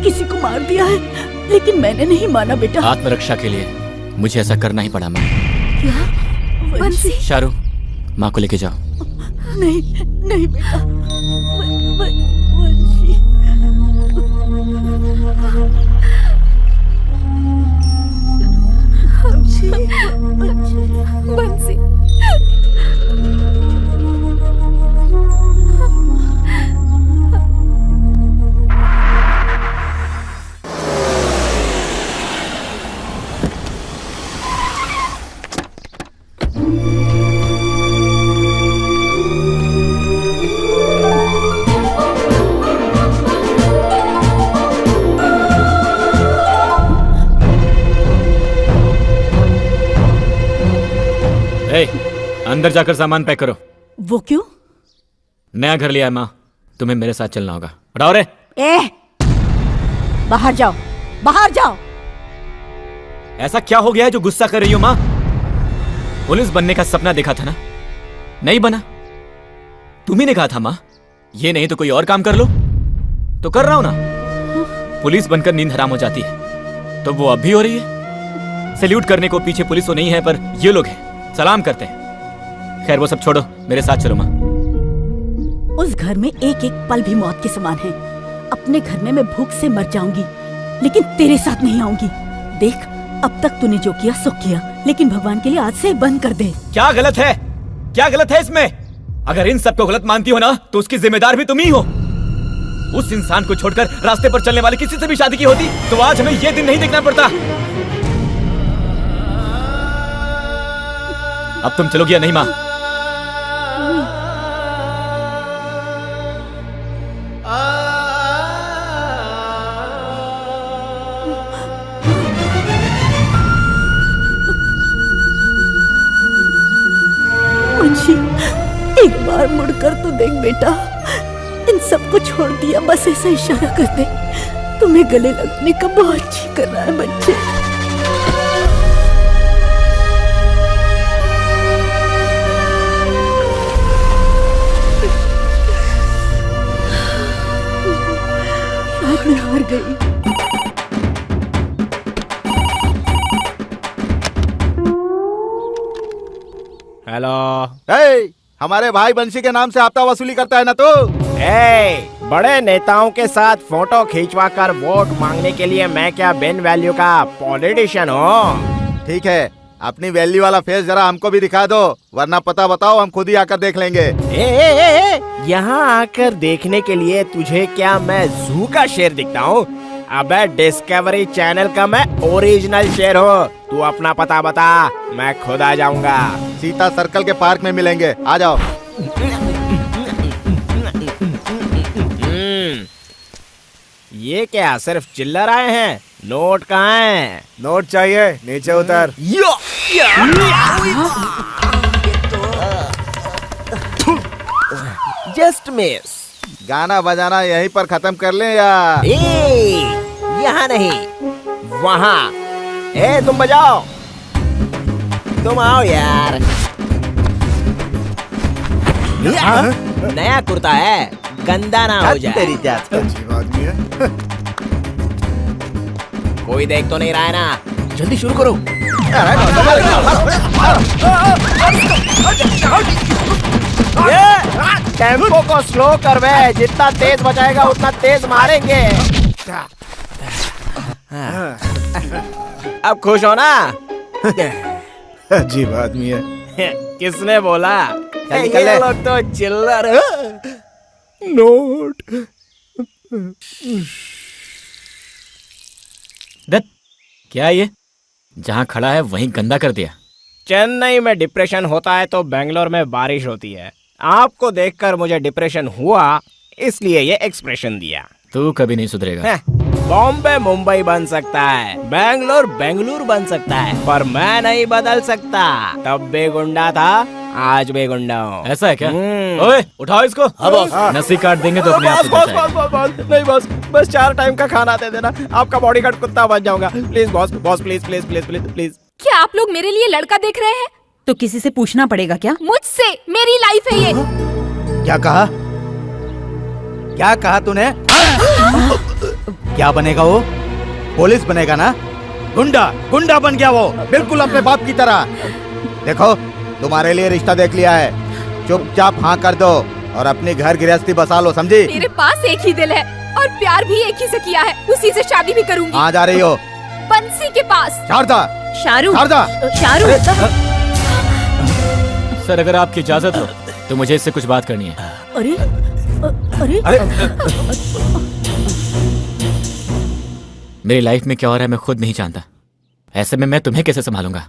किसी को मार दिया है, लेकिन मैंने नहीं माना बेटा। आत्मरक्षा के लिए मुझे ऐसा करना ही पड़ा माँ। क्या? वंशी, शारू, माँ को लेके जाओ। नहीं नहीं बेटा, वंशी। बंसी, अंदर जाकर सामान पैक करो। वो क्यों? नया घर लिया है माँ, तुम्हें मेरे साथ चलना होगा। उठाओ रे। बाहर जाओ, बाहर जाओ। ऐसा क्या हो गया है जो गुस्सा कर रही हो माँ? पुलिस बनने का सपना देखा था ना, नहीं बना। तुम्ही ने कहा था माँ, ये नहीं तो कोई और काम कर लो। तो कर रहा हूं ना। पुलिस बनकर नींद हराम हो जाती है तो वो अब भी हो रही है। सैल्यूट करने को पीछे पुलिस तो नहीं है, पर ये लोग हैं, सलाम करते हैं। खैर वो सब छोड़ो, मेरे साथ चलो माँ। उस घर में एक एक पल भी मौत के समान है। अपने घर में मैं भूख से मर जाऊंगी, लेकिन तेरे साथ नहीं आऊंगी। देख, अब तक तूने जो किया सो किया, लेकिन भगवान के लिए आज से बंद कर दे। क्या गलत है? क्या गलत है इसमें? अगर इन सबको गलत मानती हो ना, तो उसकी जिम्मेदार भी तुम ही हो। उस इंसान को छोड़कर रास्ते पर चलने वाले किसी से भी शादी की होती तो आज हमें ये दिन नहीं देखना पड़ता। अब तुम चलोगी या नहीं माँ? मुझे एक बार मुड़कर तो देख बेटा, इन सबको छोड़ दिया, बस ऐसा इशारा कर दे। तुम्हें गले लगने का बहुत जी कर रहा है बच्चे। आज मैं हार गई। हेलो। हमारे भाई बंसी के नाम से हफ्ता वसूली करता है ना तू? बड़े नेताओं के साथ फोटो खींचवा कर वोट मांगने के लिए मैं क्या बिन वैल्यू का पॉलिटिशियन हूँ? ठीक है, अपनी वैल्यू वाला फेस जरा हमको भी दिखा दो, वरना पता बताओ, हम खुद ही आकर देख लेंगे। यहाँ आकर देखने के लिए तुझे क्या मैं जू का शेर दिखता हूँ? अबे डिस्कवरी चैनल का मैं ओरिजिनल शेर हूँ। तू अपना पता बता, मैं खुद आ जाऊंगा। सीता सर्कल के पार्क में मिलेंगे, आ जाओ। ये क्या सिर्फ चिल्लर आए हैं? नोट कहाँ हैं? नोट चाहिए, नीचे उतर। Just miss. गाना बजाना यहीं पर खत्म कर ले या? यहाँ नहीं, वहाँ। तुम बजाओ, तुम आओ यार। नया कुर्ता है, गंदा ना हो जाए। तेरी जात का। अजीब आदमी है। कोई देख तो नहीं रहा है ना? जल्दी शुरू करो। टेम्पो को स्लो कर बे, जितना तेज बजाएगा उतना तेज मारेंगे। अब खुश हो ना? अजीब आदमी है। किसने बोला? ये लोग तो चिल्लर। नोट। क्या ये? जहाँ खड़ा है वहीं गंदा कर दिया। चेन्नई में डिप्रेशन होता है तो बेंगलोर में बारिश होती है। आपको देखकर मुझे डिप्रेशन हुआ, इसलिए ये एक्सप्रेशन दिया। तू कभी नहीं सुधरेगा। बॉम्बे मुंबई बन सकता है, बेंगलोर बेंगलुरु बन सकता है, पर मैं नहीं बदल सकता। तब भी गुंडा था, आज भी गुंडा हूँ। ऐसा है क्या? ओए, उठाओ इसको। नसी काट देंगे तो अपने आप से बच जाएगा। नहीं बॉस, बस 4 टाइम का खाना दे देना, आपका बॉडीगार्ड कुत्ता बन जाऊंगा। Please boss, boss please please please please please. क्या आप लोग मेरे लिए लड़का देख रहे हैं? तो किसी से पूछना पड़ेगा क्या? मुझसे, मेरी लाइफ है ये। क्या कहा? क्या कहा तूने? क्या बनेगा वो? पुलिस बनेगा ना? गुंडा, गुंडा बन गया वो, बिल्कुल अपने बाप की तरह। देखो, तुम्हारे लिए रिश्ता देख लिया है, चुपचाप हाँ कर दो और अपनी घर गृहस्थी बसा लो, समझी? मेरे पास एक ही दिल है और प्यार भी एक ही से किया है, उसी से शादी भी करूंगी। कहाँ जा रही हो? बंसी के पास। शारदा, शाहरुख, शारदा, शाहरुख। सर, अगर आपकी इजाजत हो तो मुझे इससे कुछ बात करनी है। अरे अरे मेरी लाइफ में क्या हो रहा है मैं खुद नहीं जानता। ऐसे में मैं तुम्हें कैसे संभालूंगा?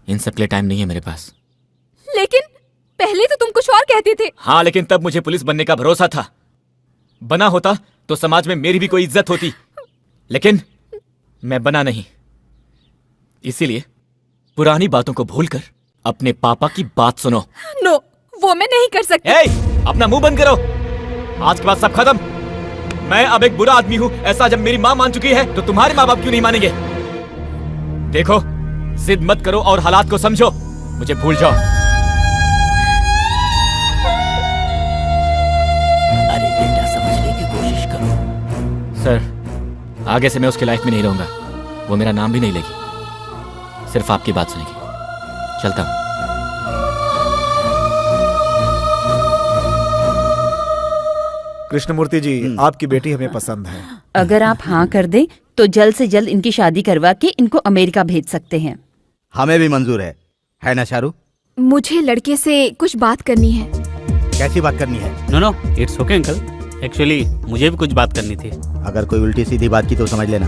इन सब के लिए टाइम नहीं है मेरे पास। लेकिन पहले तो तुम कुछ और कहते थे। हाँ, लेकिन तब मुझे पुलिस बनने का भरोसा था। बना होता तो समाज में मेरी भी कोई इज्जत होती, लेकिन मैं बना नहीं। इसीलिए पुरानी बातों को भूलकर अपने पापा की बात सुनो। नो, वो मैं नहीं कर सकती। अपना मुंह बंद करो। आज के बाद सब खत्म। मैं अब एक बुरा आदमी हूँ, ऐसा जब मेरी माँ मान चुकी है तो तुम्हारे माँ बाप क्यों नहीं मानेंगे? देखो, जिद मत करो और हालात को समझो, मुझे भूल जाओ। अरे सर, आगे से मैं उसकी लाइफ में नहीं रहूंगा। वो मेरा नाम भी नहीं लेगी, सिर्फ आपकी बात सुनेगी। चलता हूं। कृष्णमूर्ति जी, आपकी बेटी हमें पसंद है। अगर आप हाँ कर दें तो जल्द से जल्द इनकी शादी करवा के इनको अमेरिका भेज सकते हैं। हमें भी मंजूर है ना शाहरुख? मुझे लड़के से कुछ बात करनी है। कैसी बात करनी है? No, it's okay uncle. Actually मुझे भी कुछ बात करनी थी। अगर कोई उल्टी सीधी बात की तो समझ लेना।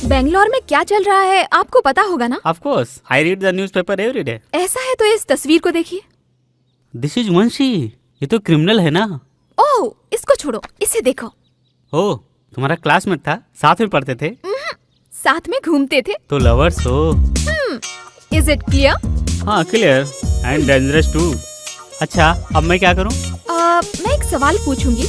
बेंगलोर में क्या चल रहा है आपको पता होगा ना? Of course, I read the newspaper every day. ऐसा है तो इस तस्वीर को देखिए। दिस इज वंशी। ये तो क्रिमिनल है ना? ओह, इसको छोड़ो, इसे देखो। ओह, तुम्हारा क्लासमेट था, साथ में पढ़ते थे? साथ में घूमते थे। तो लवर्स हो? Is it clear? हाँ, क्लियर एंड डेंजरस टू। अच्छा, अब मैं क्या करूँ? मैं एक सवाल पूछूंगी,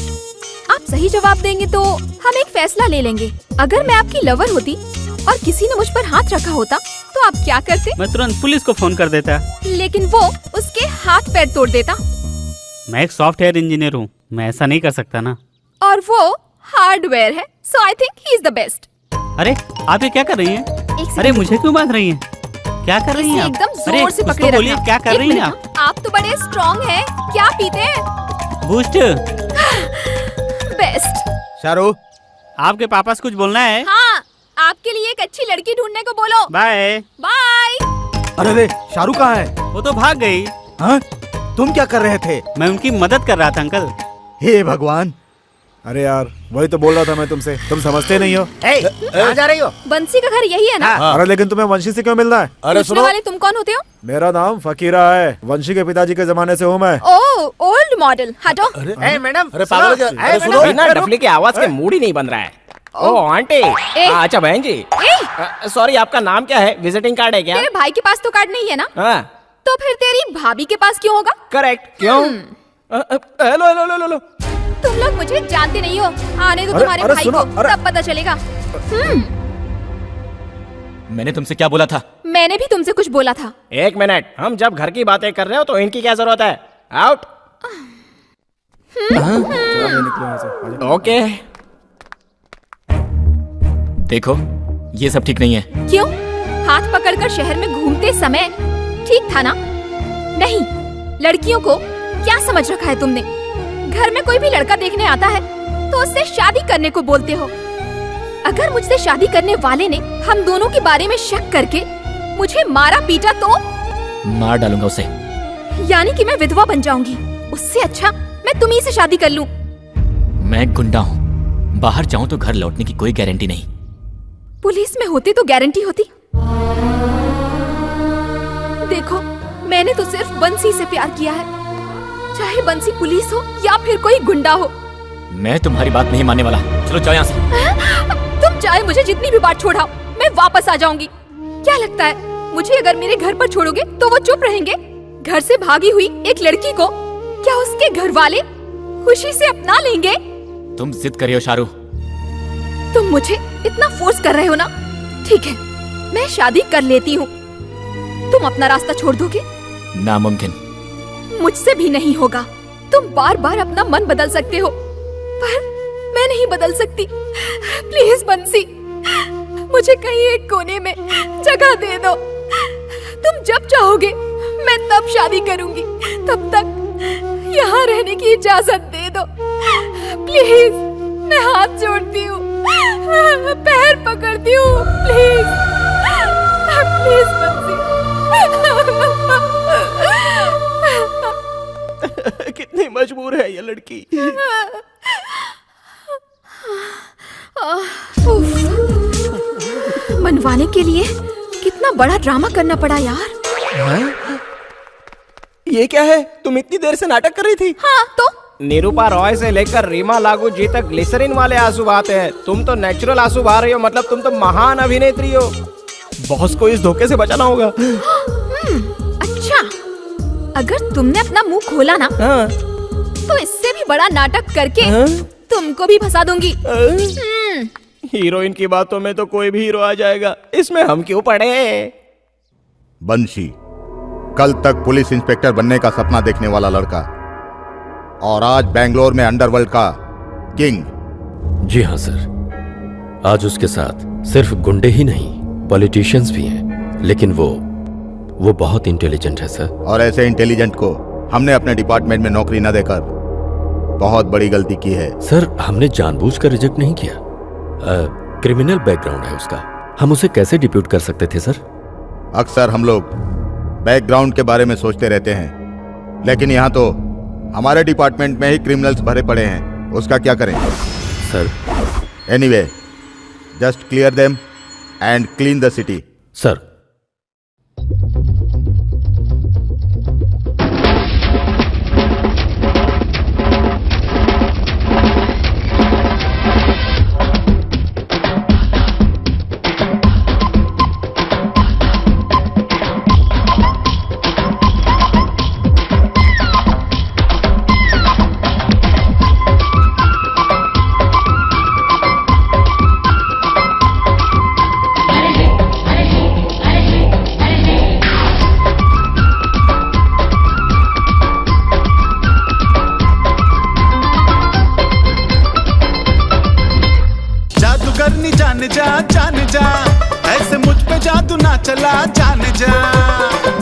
आप सही जवाब देंगे तो हम एक फैसला ले लेंगे। अगर मैं आपकी लवर होती और किसी ने मुझ पर हाथ रखा होता तो आप क्या करते? मैं तुरंत पुलिस को फोन कर देता। लेकिन वो उसके हाथ पैर तोड़ देता। मैं एक सॉफ्टवेयर इंजीनियर हूँ, मैं ऐसा नहीं कर सकता ना। और वो हार्डवेयर है, so I think he is the best. अरे, आप ये क्या कर रही हैं? अरे, मुझे क्यों बांध रही हैं? क्या कर रही हैं आप? एकदम जोर से पकड़े बोलिए, रखना। क्या कर रही हैं आप? आप तो बड़े स्ट्रॉन्ग हैं। क्या पीते हैं? बूस्ट। बेस्ट। शाहरुख, आपके पापा से कुछ बोलना है? हाँ, आपके लिए एक अच्छी लड़की ढूंढने को बोलो। Bye bye. अरे शाहरुख कहाँ है? वो तो भाग गई। हाँ? तुम क्या कर रहे थे? मैं उनकी मदद कर रहा था अंकल। हे भगवान। अरे यार, वही तो बोल रहा था मैं तुमसे, तुम समझते नहीं हो। कहाँ जा रही हो? बंसी का घर यही है ना? अरे लेकिन तुम्हें वंशी से क्यों मिलना है? अरे पूछने वाले तुम कौन होते हो? मेरा नाम फकीरा है, वंशी के पिताजी के जमाने से हूँ मैं। ओह, ओल्ड मॉडल। हटो। मैडम, अरे पागल क्या? अरे सुनो, बिना डफली की आवाज के मूड ही नहीं बन रहा है। ओह आंटी। अच्छा बहन जी, सॉरी, आपका नाम क्या है? विजिटिंग कार्ड है क्या? तेरे भाई के पास तो कार्ड नहीं है ना? हाँ। तो फिर तेरी भाभी के पास क्यों होगा? करेक्ट। क्यों? Hello hello hello hello. तुम लोग मुझे जानते नहीं हो। आने दो तुम्हारे भाई को, तब पता चलेगा। मैंने तुमसे क्या बोला था? मैंने भी तुमसे कुछ बोला था। एक मिनट, हम जब घर की बातें कर रहे हो तो इनकी क्या जरूरत है? आउट। ओके। देखो, ये सब ठीक नहीं है। क्यों? हाथ पकड़कर शहर में घूमते समय ठीक था ना? नहीं, लड़कियों को क्या समझ रखा है तुमने? घर में कोई भी लड़का देखने आता है तो उससे शादी करने को बोलते हो। अगर मुझसे शादी करने वाले ने हम दोनों के बारे में शक करके मुझे मारा पीटा तो? मार डालूंगा उसे। यानी कि मैं विधवा बन जाऊंगी। उससे अच्छा मैं तुम्ही से शादी कर लूं। मैं गुंडा हूँ, बाहर जाऊँ तो घर लौटने की कोई गारंटी नहीं। पुलिस में होते तो गारंटी होती। देखो, मैंने तो सिर्फ बंसी से प्यार किया है, चाहे बंसी पुलिस हो या फिर कोई गुंडा हो। मैं तुम्हारी बात नहीं मानने वाला। चलो जाओ यहाँ से। तुम चाहे मुझे जितनी भी बार छोड़ाओ, मैं वापस आ जाऊंगी। क्या लगता है मुझे अगर मेरे घर पर छोड़ोगे तो वो चुप रहेंगे? घर से भागी हुई एक लड़की को क्या उसके घर वाले खुशी से अपना लेंगे? तुम जिद कर रही हो शाहरुख। तुम मुझे इतना फोर्स कर रहे हो ना? ठीक है, मैं शादी कर लेती हूँ। तुम अपना रास्ता छोड़ दोगे? नामुमकिन। मुझसे भी नहीं होगा। तुम बार बार अपना मन बदल सकते हो, पर मैं नहीं बदल सकती। प्लीज बंसी, मुझे कहीं एक कोने में जगह दे दो। तुम जब चाहोगे मैं तब शादी करूंगी। तब तक यहाँ रहने की इजाजत दे दो प्लीज। मैं हाथ जोड़ती हूँ, पैर पकड़ती हूँ, प्लीज प्लीज बंसी। कितनी मजबूर है ये लड़की। मनवाने के लिए कितना बड़ा ड्रामा करना पड़ा यार। ये क्या है? तुम इतनी देर से नाटक कर रही थी? हाँ तो? निरूपा रॉय से लेकर रीमा लागू जी तक ग्लिसरीन वाले आंसू बहाते हैं। तुम तो नेचुरल आंसू बहा रही हो, मतलब तुम तो महान अभिनेत्री हो। बॉस को इस धोखे से बचाना होगा। अच्छा, अगर तुमने अपना मुंह खोला ना तो इससे भी बड़ा नाटक करके तुमको भी फंसा दूंगी। हीरोइन की बातों में तो कोई भी हीरो आ जाएगा, इसमें हम क्यों पड़े? बंशी, कल तक पुलिस इंस्पेक्टर बनने का सपना देखने वाला लड़का और आज बेंगलोर में अंडरवर्ल्ड का किंग जी हाँ सर, आज उसके साथ सिर्फ गुंडे ही नहीं पॉलिटिशियंस भी हैं, लेकिन वो बहुत इंटेलिजेंट है सर। और ऐसे इंटेलिजेंट को हमने अपने डिपार्टमेंट में नौकरी न देकर बहुत बड़ी गलती की है। सर हमने जानबूझकर रिजेक्ट नहीं किया, क्रिमिनल बैकग्राउंड है उसका, हम उसे कैसे डिप्यूट कर सकते थे सर? अक्सर हम लोग बैकग्राउंड के बारे में सोचते रहते हैं, लेकिन यहाँ तो हमारे डिपार्टमेंट में ही क्रिमिनल्स भरे पड़े हैं, उसका क्या करें sir? Anyway, just clear them and clean the city. Sir. चला जान जा,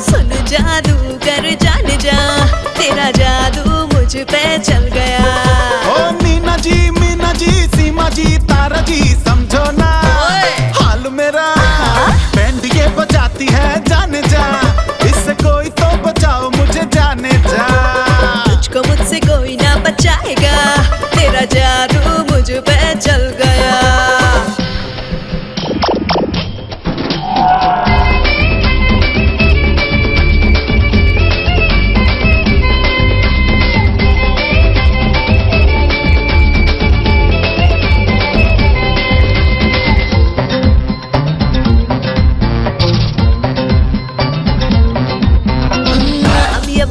सुन जादूगर जान जा, तेरा जादू मुझ पे चल गया। ओ मीना जी सीमा जी तारा जी समझो ना हाल मेरा, बैंड ये बजाती है जाने जा, इससे कोई तो बचाओ मुझे जाने जा। तुझको मुझसे कोई ना बचाएगा, तेरा जादू मुझ पे चल गया।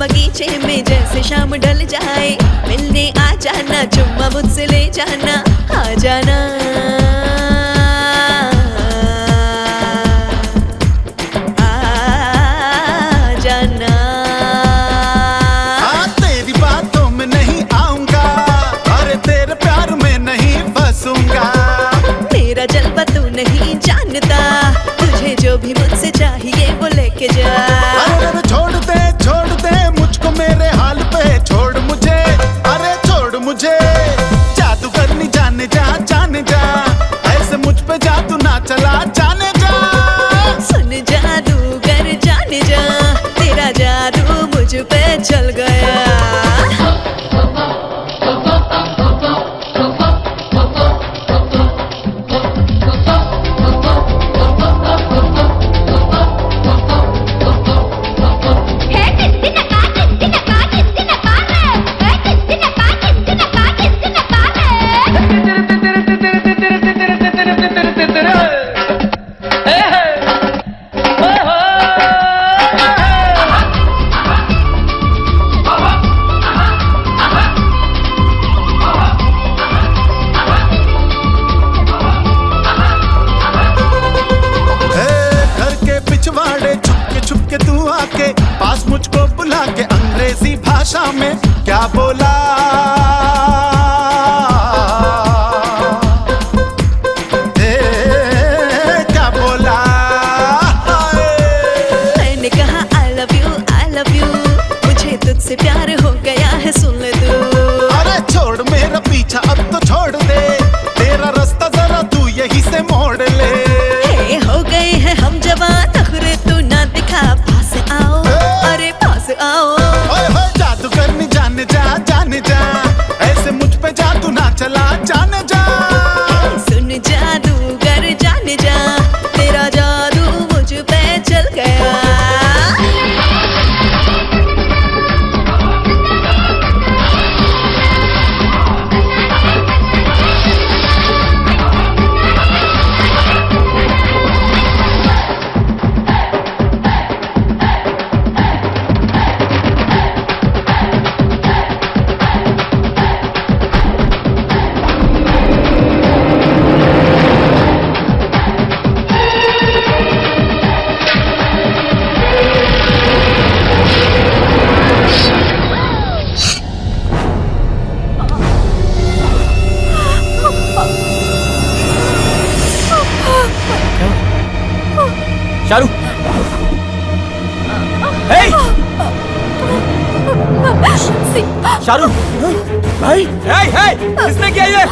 बगीचे में जैसे शाम ढल जाए, मिलने आ जाना, चुम्मा मुझसे ले जाना, आ जाना। आ जाना। तेरी बातों में नहीं आऊंगा, अरे तेरे प्यार में नहीं फंसूंगा। मेरा जलवा तू नहीं जानता, तुझे जो भी मुझसे चाहिए वो लेके जा। अरे छोड़ दे मुझको मेरे हाल पे, छोड़ मुझे, अरे छोड़ मुझे। जादू करनी जाने जा, ऐसे मुझ पे जादू ना चला जाने जा। सुन जादूगर जाने जा, तेरा जादू मुझ पे चल गया। छुपके तू आके पास मुझको बुला के अंग्रेजी भाषा में क्या बोला, क्या बोला? मैंने कहा I love you, मुझे तुझसे प्यार हो गया है, सुन ले तू। अरे छोड़ मेरा पीछा अब तो छोड़ दे, तेरा रास्ता जरा तू यही से मोड़ ले। हो गए हैं हम जवान, नखरे तू ना दिखा, पास आओ, अरे पास आओ। जादू करनी जाने शारू, हे! शारू, भाई, किसने किया ये?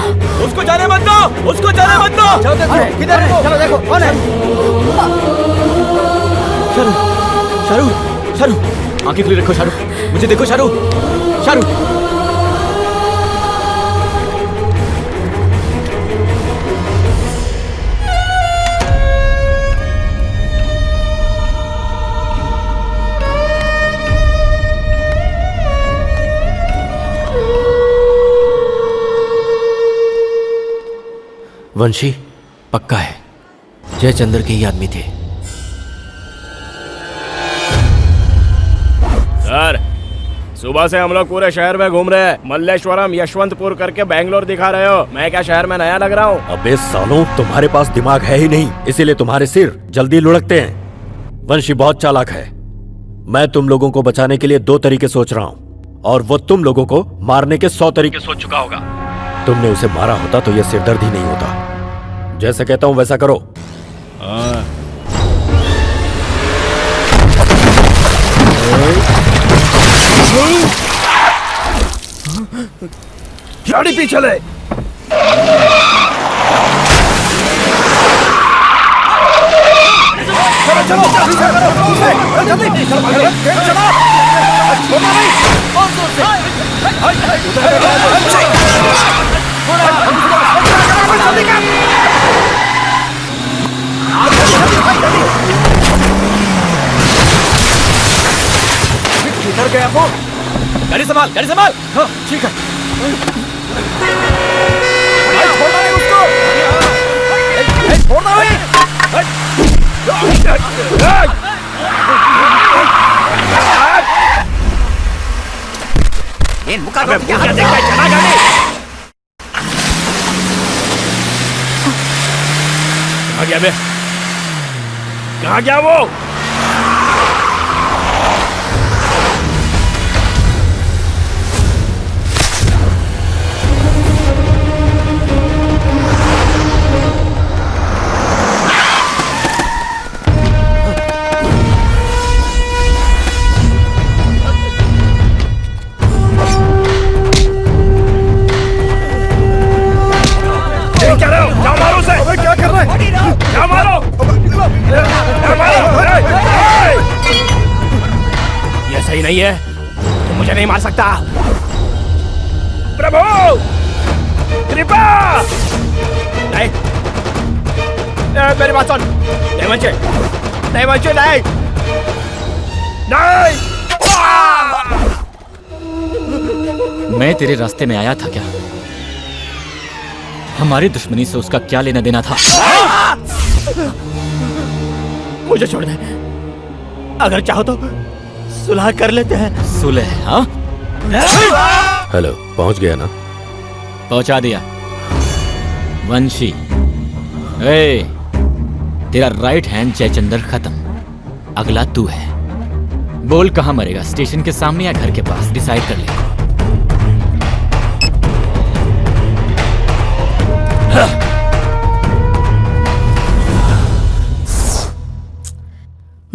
उसको जाने मत दो, उसको जाने मत दो। चलो देखो, किधर है? चलो देखो, कौन है? शारू, शारू, शारू, आंखें खुली रखो शारू, मुझे देखो शारू, शारू। वंशी पक्का है जयचंद्र के ही आदमी थे। सर, सुबह से हम लोग पूरे शहर में घूम रहे हैं। मल्लेश्वरम, यशवंतपुर करके बैंगलोर दिखा रहे हो। मैं क्या शहर में नया लग रहा हूँ? अबे सालों, तुम्हारे पास दिमाग है ही नहीं, इसीलिए तुम्हारे सिर जल्दी लुढ़कते हैं। वंशी बहुत चालाक है। मैं तुम लोगों को बचाने के लिए 2 तरीके सोच रहा हूँ, और वो तुम लोगों को मारने के 100 तरीके सोच चुका होगा। तुमने उसे मारा होता तो यह सिरदर्द ही नहीं होता। जैसे कहता हूं वैसा करो। गाड़ी पीछे ले। चलो चलो जल्दी किधर गया वो? गाड़ी संभाल, गाड़ी संभाल। हाँ, ठीक है। छोड़ना नहीं उसको। छोड़ना नहीं। इन मुकाबले क्या देखता है? चला गाड़ी। कहाँ गया बे? कहाँ गया वो? ये सही नहीं है, तुम मुझे नहीं मार सकता। प्रभु, कृपा! नहीं, मेरी बात सुन। नहीं मंचे, नहीं मंचे, नहीं, नहीं। मैं तेरे रास्ते में आया था क्या? हमारी दुश्मनी से उसका क्या लेना देना था? मुझे छोड़ दे, अगर चाहो तो सुलह कर लेते हैं। सुलह? हाँ? हेलो, पहुंच गया ना? पहुंचा दिया। वंशी, तेरा राइट हैंड जयचंद्र खत्म, अगला तू है। बोल कहाँ मरेगा, स्टेशन के सामने या घर के पास? डिसाइड कर ले।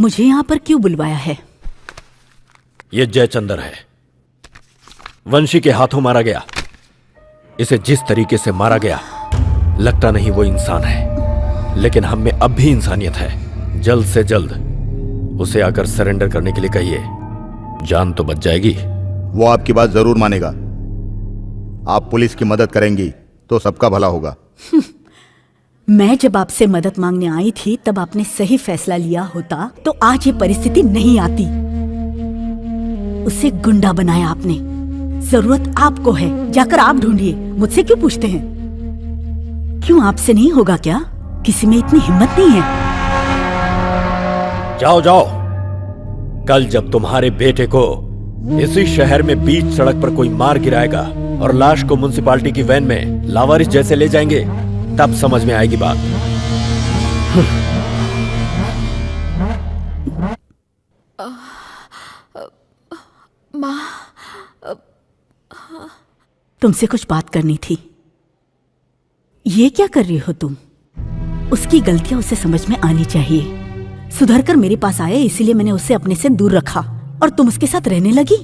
मुझे यहाँ पर क्यों बुलवाया है? ये जयचंद्र है, वंशी के हाथों मारा गया। इसे जिस तरीके से मारा गया, लगता नहीं वो इंसान है, लेकिन हम में अब भी इंसानियत है। जल्द से जल्द उसे आकर सरेंडर करने के लिए कहिए, जान तो बच जाएगी। वो आपकी बात जरूर मानेगा। आप पुलिस की मदद करेंगी तो सबका भला होगा। मैं जब आपसे मदद मांगने आई थी तब आपने सही फैसला लिया होता तो आज ये परिस्थिति नहीं आती। उसे गुंडा बनाया आपने। जरूरत आपको है, जाकर आप ढूंढिए, मुझसे क्यों पूछते हैं? क्यों आपसे नहीं होगा क्या? किसी में इतनी हिम्मत नहीं है? जाओ जाओ, कल जब तुम्हारे बेटे को इसी शहर में बीच सड़क पर कोई मार गिराएगा और लाश को म्युनिसिपालिटी की वैन में लावारिस जैसे ले जाएंगे, तब समझ में आएगी बात। माँ, तुमसे कुछ बात करनी थी। ये क्या कर रही हो तुम? उसकी गलतियां उसे समझ में आनी चाहिए। सुधर कर मेरे पास आया, इसीलिए मैंने उसे अपने से दूर रखा और तुम उसके साथ रहने लगी।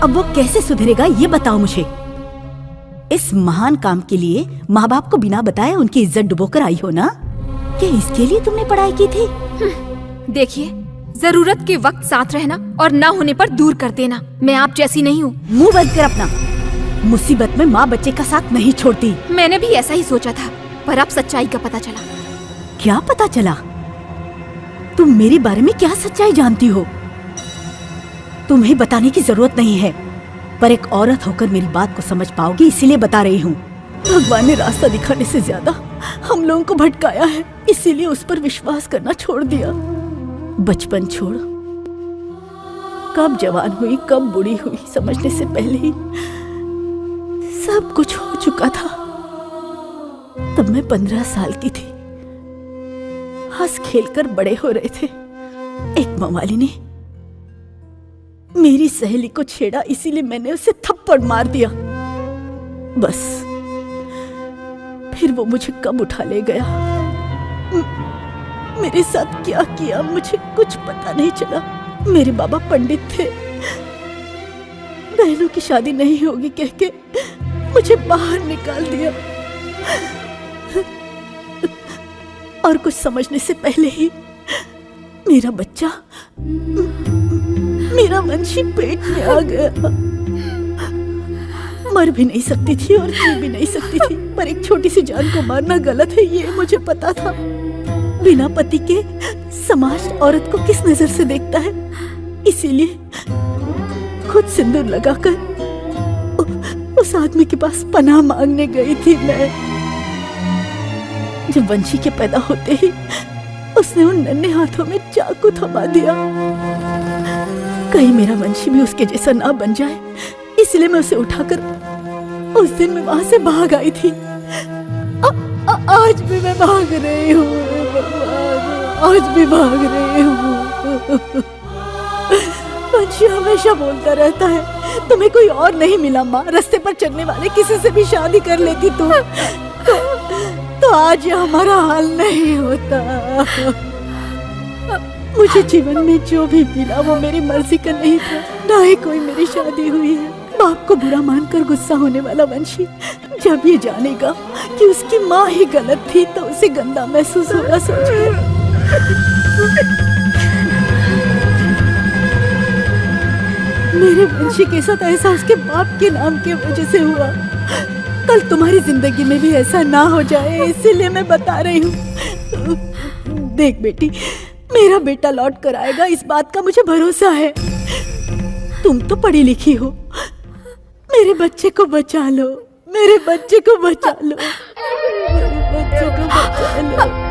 अब वो कैसे सुधरेगा ये बताओ मुझे। इस महान काम के लिए माँ बाप को बिना बताए उनकी इज्जत डुबोकर आई हो ना? क्या इसके लिए तुमने पढ़ाई की थी? देखिए, जरूरत के वक्त साथ रहना और ना होने पर दूर कर देना। मैं आप जैसी नहीं हूँ। मुंह बंद कर अपना। मुसीबत में माँ बच्चे का साथ नहीं छोड़ती। मैंने भी ऐसा ही सोचा था, पर अब सच्चाई का पता चला। क्या पता चला? तुम मेरे बारे में क्या सच्चाई जानती हो? तुम्हें बताने की जरूरत नहीं है, पर एक औरत होकर मेरी बात को समझ पाओगी, इसीलिए बता रही हूँ। भगवान ने रास्ता दिखाने से ज्यादा हम लोगों को भटकाया है, इसीलिए उस पर विश्वास करना छोड़ दिया। बचपन छोड़, कब जवान हुई कब बूढ़ी हुई समझने से पहले ही सब कुछ हो चुका था। तब मैं 15 साल की थी। हंस खेलकर बड़े हो रहे थे। एक मवाली ने मेरी सहेली को छेड़ा, इसीलिए मैंने उसे थप्पड़ मार दिया। बस फिर वो मुझे कब उठा ले गया, मेरे साथ क्या किया मुझे कुछ पता नहीं चला। मेरे बाबा पंडित थे। बहनों की शादी नहीं होगी कह के मुझे बाहर निकाल दिया, और कुछ समझने से पहले ही मेरा बच्चा, मेरा वंशी पेट में आ गया। मर भी नहीं सकती थी और जी भी नहीं सकती थी, पर एक छोटी सी जान को मारना गलत है ये मुझे पता था। बिना पति के समाज औरत को किस नजर से देखता है, इसीलिए खुद सिंदूर लगाकर उस आदमी के पास पनाह मांगने गई थी मैं। जब वंशी के पैदा होते ही उसने उन नन्हे हाथों में चाकू थमा दिया। कहीं मेरा वंशी भी उसके जैसा ना बन जाए, इसलिए मैं उसे उठाकर उस दिन मैं वहां से भाग आई थी। आज भी मैं भाग रही हूँ, आज भी भाग रही हूँ। वंशी हमेशा बोलता रहता है तुम्हें कोई और नहीं मिला माँ, रास्ते पर चलने वाले किसी से भी शादी कर लेती तू, तो आज ये हमारा हाल नहीं होता। मुझे जीवन में जो भी मिला वो मेरी मर्जी का नहीं था, ना ही कोई मेरी शादी हुई है। बाप को बुरा मानकर गुस्सा होने वाला वंशी जब ये जानेगा कि उसकी माँ ही गलत थी तो उसे गंदा महसूस होगा सोचकर। मेरे वंशी के साथ ऐसा उसके बाप के नाम की वजह से हुआ। कल तुम्हारी जिंदगी में भी ऐसा ना हो जाए, इसीलिए मैं बता रही हूँ। देख बेटी, मेरा बेटा लौट कर आएगा, इस बात का मुझे भरोसा है। तुम तो पढ़ी लिखी हो, मेरे बच्चे को बचा लो, मेरे बच्चे को बचा लो, मेरे बच्चे को बचा लो।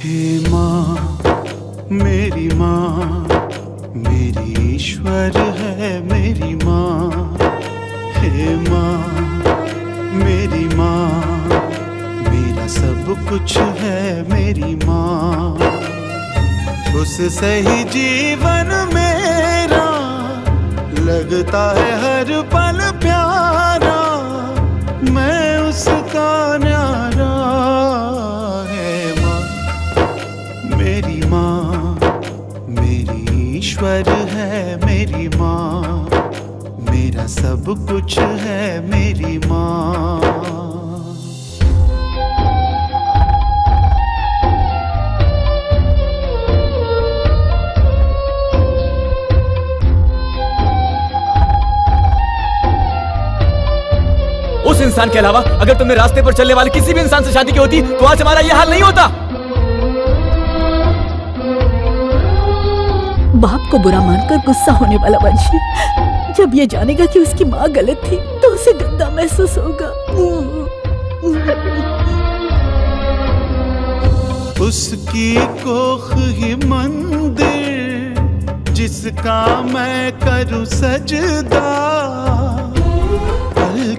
हे माँ, मेरी माँ, मेरी ईश्वर है मेरी माँ। हे माँ, मेरी माँ, मेरा सब कुछ है मेरी माँ। उससे ही जीवन मेरा लगता है हर पल प्यारा, मैं उसका न्यारा। है माँ, मेरी माँ, मेरी ईश्वर है मेरी माँ, मेरा सब कुछ है मेरी माँ। उस इंसान के अलावा अगर तुमने रास्ते पर चलने वाले किसी भी इंसान से शादी की होती तो आज हमारा यह हाल नहीं होता। बाप को बुरा मानकर गुस्सा होने वाला वंशी जब ये जानेगा कि उसकी माँ गलत थी तो उसे गंदा महसूस होगा। उसकी कोख ही मंदिर जिसका मैं करूं सजदा, पल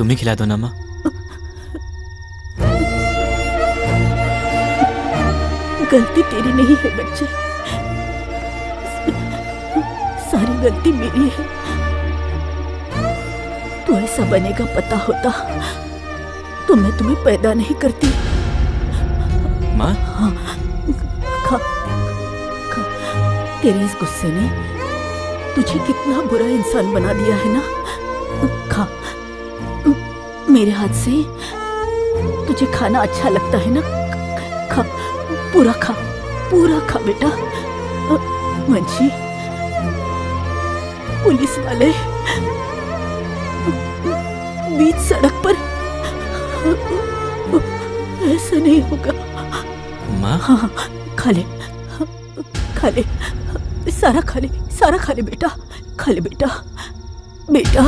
तुम ही खिला दो ना माँ। गलती तेरी नहीं है बच्चे, सारी गलती मेरी है। तू ऐसा बनेगा पता होता तो मैं तुम्हें पैदा नहीं करती। माँ? हाँ, खा, खा। तेरे इस गुस्से ने तुझे कितना बुरा इंसान बना दिया है ना। खा, मेरे हाथ से तुझे खाना अच्छा लगता है ना। खा, पूरा खा, पूरा खा बेटा। वंशी, पुलिस वाले बीच सड़क पर, ऐसा नहीं होगा। माँ? हाँ, खा ले, खा ले, सारा खा ले, सारा खा ले बेटा, खा ले बेटा, बेटा।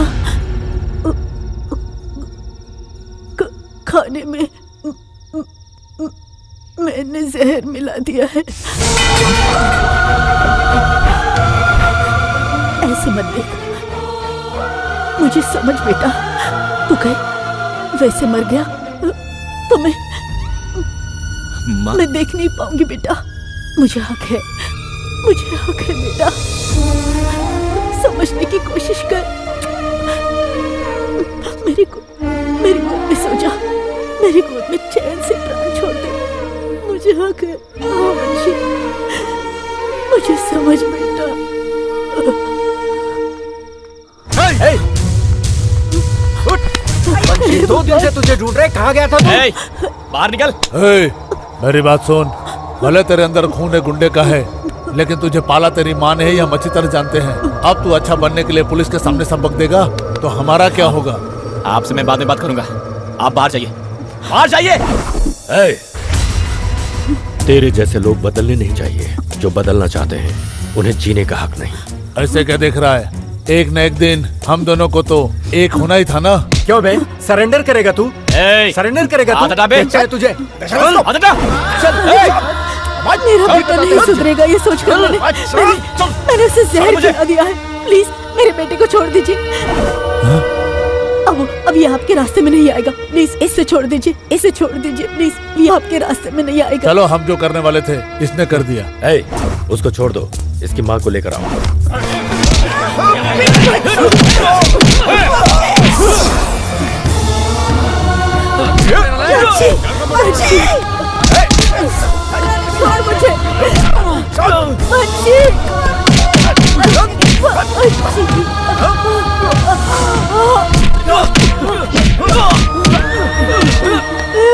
खाने में मैंने जहर मिला दिया है। ऐसे मत देख, मुझे समझ बेटा। तू कहे वैसे मर गया तो मैं देख नहीं पाऊंगी बेटा। मुझे हक है, मुझे हक है बेटा। समझने की कोशिश कर। मेरी गोद में सो जा, मेरी गोद में चैन से प्राण छोड़ दे। मुझे हक है। वंशी, मुझे समझ बेटा। वंशी, 2 दिन से तुझे ढूंढ रहे, कहाँ गया था तू? बाहर निकल। मेरी बात सुन, भले तेरे अंदर खून गुंडे का है, लेकिन तुझे पाला तेरी माँ ने है, हम अच्छी तरह जानते हैं। अब तू अच्छा बनने के लिए पुलिस के सामने सबक देगा तो हमारा क्या होगा? आपसे मैं बाद में बात करूंगा, आप बाहर जाइए, बाहर जाइए। तेरे जैसे लोग बदलने नहीं चाहिए, जो बदलना चाहते हैं उन्हें जीने का हक नहीं। ऐसे क्या देख रहा है? एक न एक दिन हम दोनों को तो एक होना ही था ना। क्यों बे, सरेंडर करेगा तू? सरेंडर करेगा तू? क्या है तुझे? मेरा बेटा नहीं सुधरेगा, ये सोचकर मैंने उसे जहर खिला दिया है। प्लीज मेरे बेटे को छोड़ दीजिए। अब ये आपके रास्ते में नहीं आएगा। प्लीज इसे छोड़ दीजिए, इसे छोड़ दीजिए प्लीज। ये आपके रास्ते में नहीं आएगा। चलो, हम जो करने वाले थे इसने कर दिया। उसको छोड़ दो, इसकी माँ को लेकर आओ। छोड़ मुझे।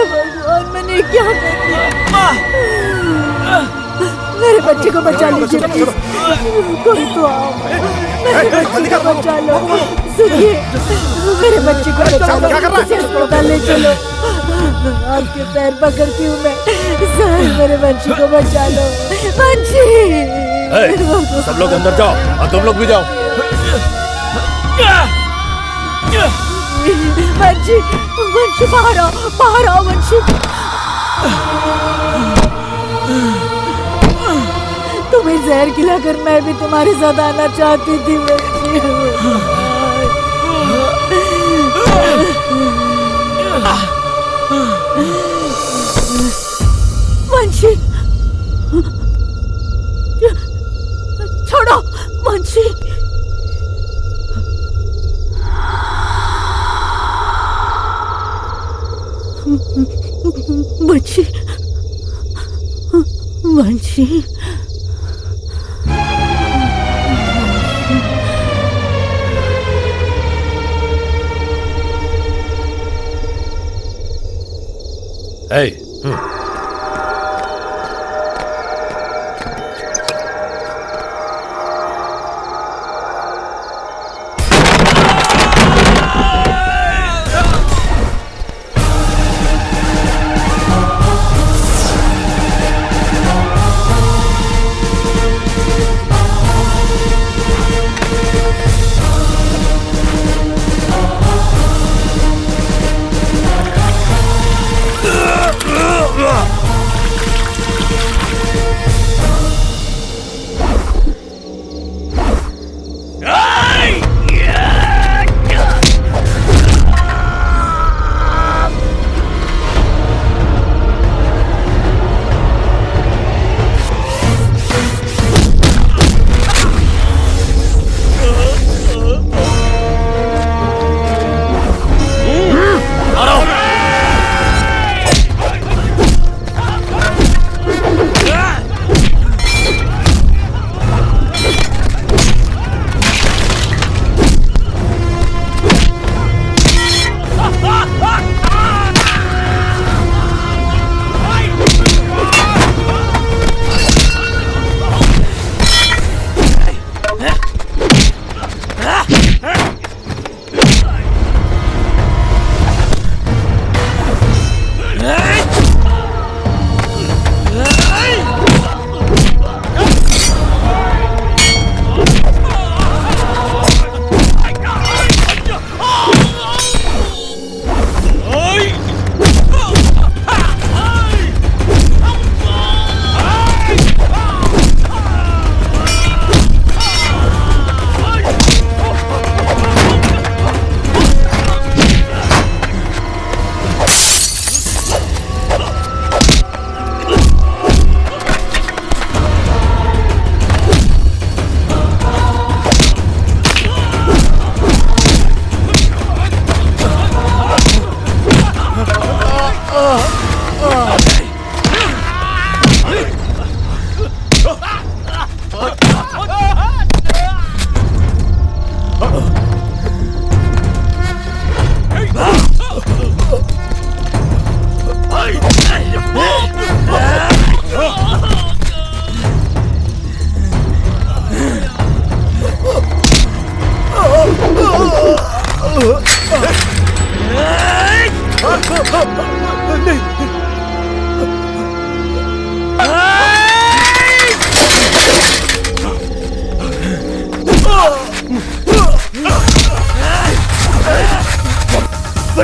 भगवान, मैंने क्या कर दिया? मेरे बच्चे को बचा लीजिए प्लीज। कोई तो आओ, मेरे बच्चे को बचा लो। सुनिए, मेरे बच्चे को बचा लो, किसी अस्पताल ले चलो। आपके पैर पकड़ती हूँ मैं। सर, मेरे बच्चे को बचा लो। बच्ची, सब लोग अंदर जाओ और तुम लोग भी जाओ। वंशी, वंशी बाहर आओ, बाहर आओ वंशी। तुम्हें जहर खिलाकर मैं भी तुम्हारे साथ आना चाहती थी वंशी। छोड़ो वंशी। वंशी, वंशी।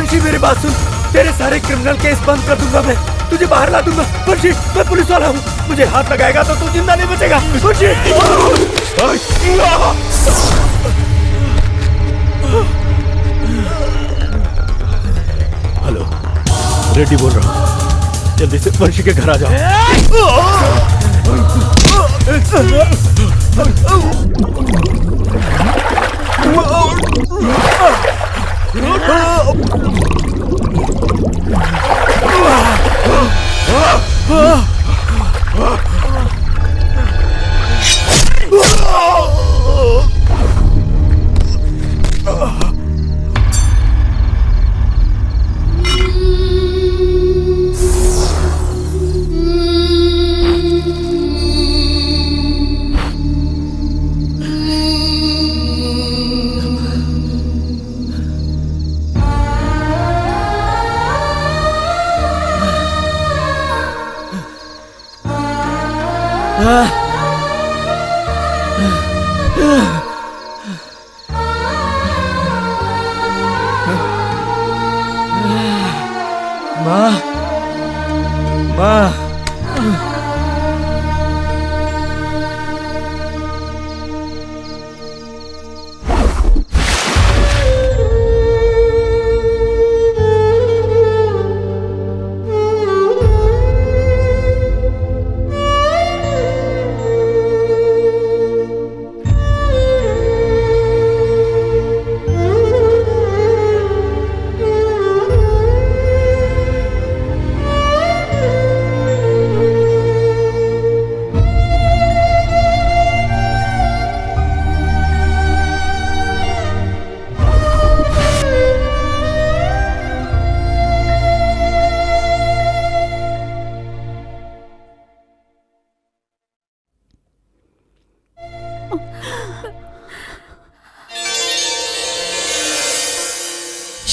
वंशी मेरी बात सुन, तेरे सारे क्रिमिनल केस बंद कर दूंगा मैं, तुझे बाहर ला दूंगा। वंशी मैं पुलिस वाला हूँ, मुझे हाथ लगाएगा तो तू जिंदा नहीं बचेगा। वंशी हेलो, रेड्डी बोल रहा हूँ, जल्दी से वंशी के घर आ जाओ।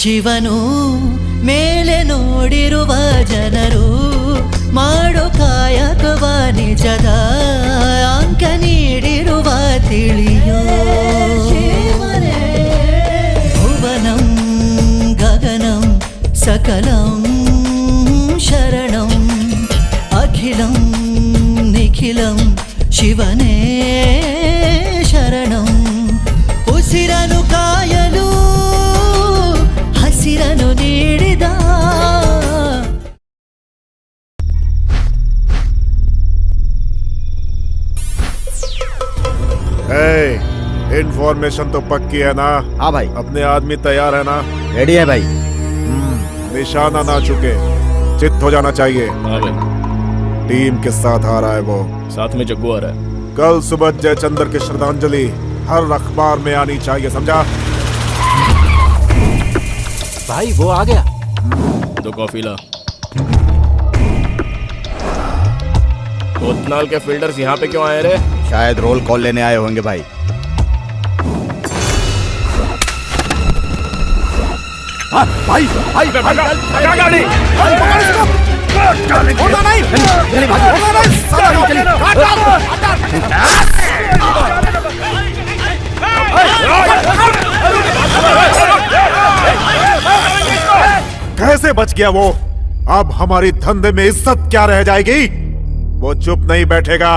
ಶಿವನು ಮೇಲೆ ನೋಡಿರುವ ಜನರು ಮಾಡೋ ಕಾಯಕವ ನಿಜದ ಅಂಕ ನೀಡಿರುವ ತಿಳಿಯೋ ಭುವನಂ ಗಗನಂ ಸಕಲಂ ಶರಣಂ ಅಖಿಲಂ ನಿಖಿಲಂ ಶಿವನೇ ಶರಣಂ ಉಸಿರನು ಕಾಯಲು ಹಸಿರನು ನೀಡಿದ इन्फॉर्मेशन तो पक्की है ना? हाँ भाई। अपने आदमी तैयार है ना? रेडी है भाई। निशाना ना चुके, चित हो जाना चाहिए। हाँ भाई। टीम के साथ आ रहा है वो, साथ में जग्गू आ रहा है। कल सुबह जयचंद्र की श्रद्धांजलि हर अखबार में आनी चाहिए, समझा? भाई वो आ गया। दो कॉफी ला। कोतनाल के फील्डर्स यहाँ पे क्यों आए रे? शायद रोल कॉल लेने आए होंगे भाई। हाँ, भाई भगा गाड़ी। होता नहीं। कैसे बच गया वो? अब हमारी धंधे में इज्जत क्या रह जाएगी? वो चुप नहीं बैठेगा,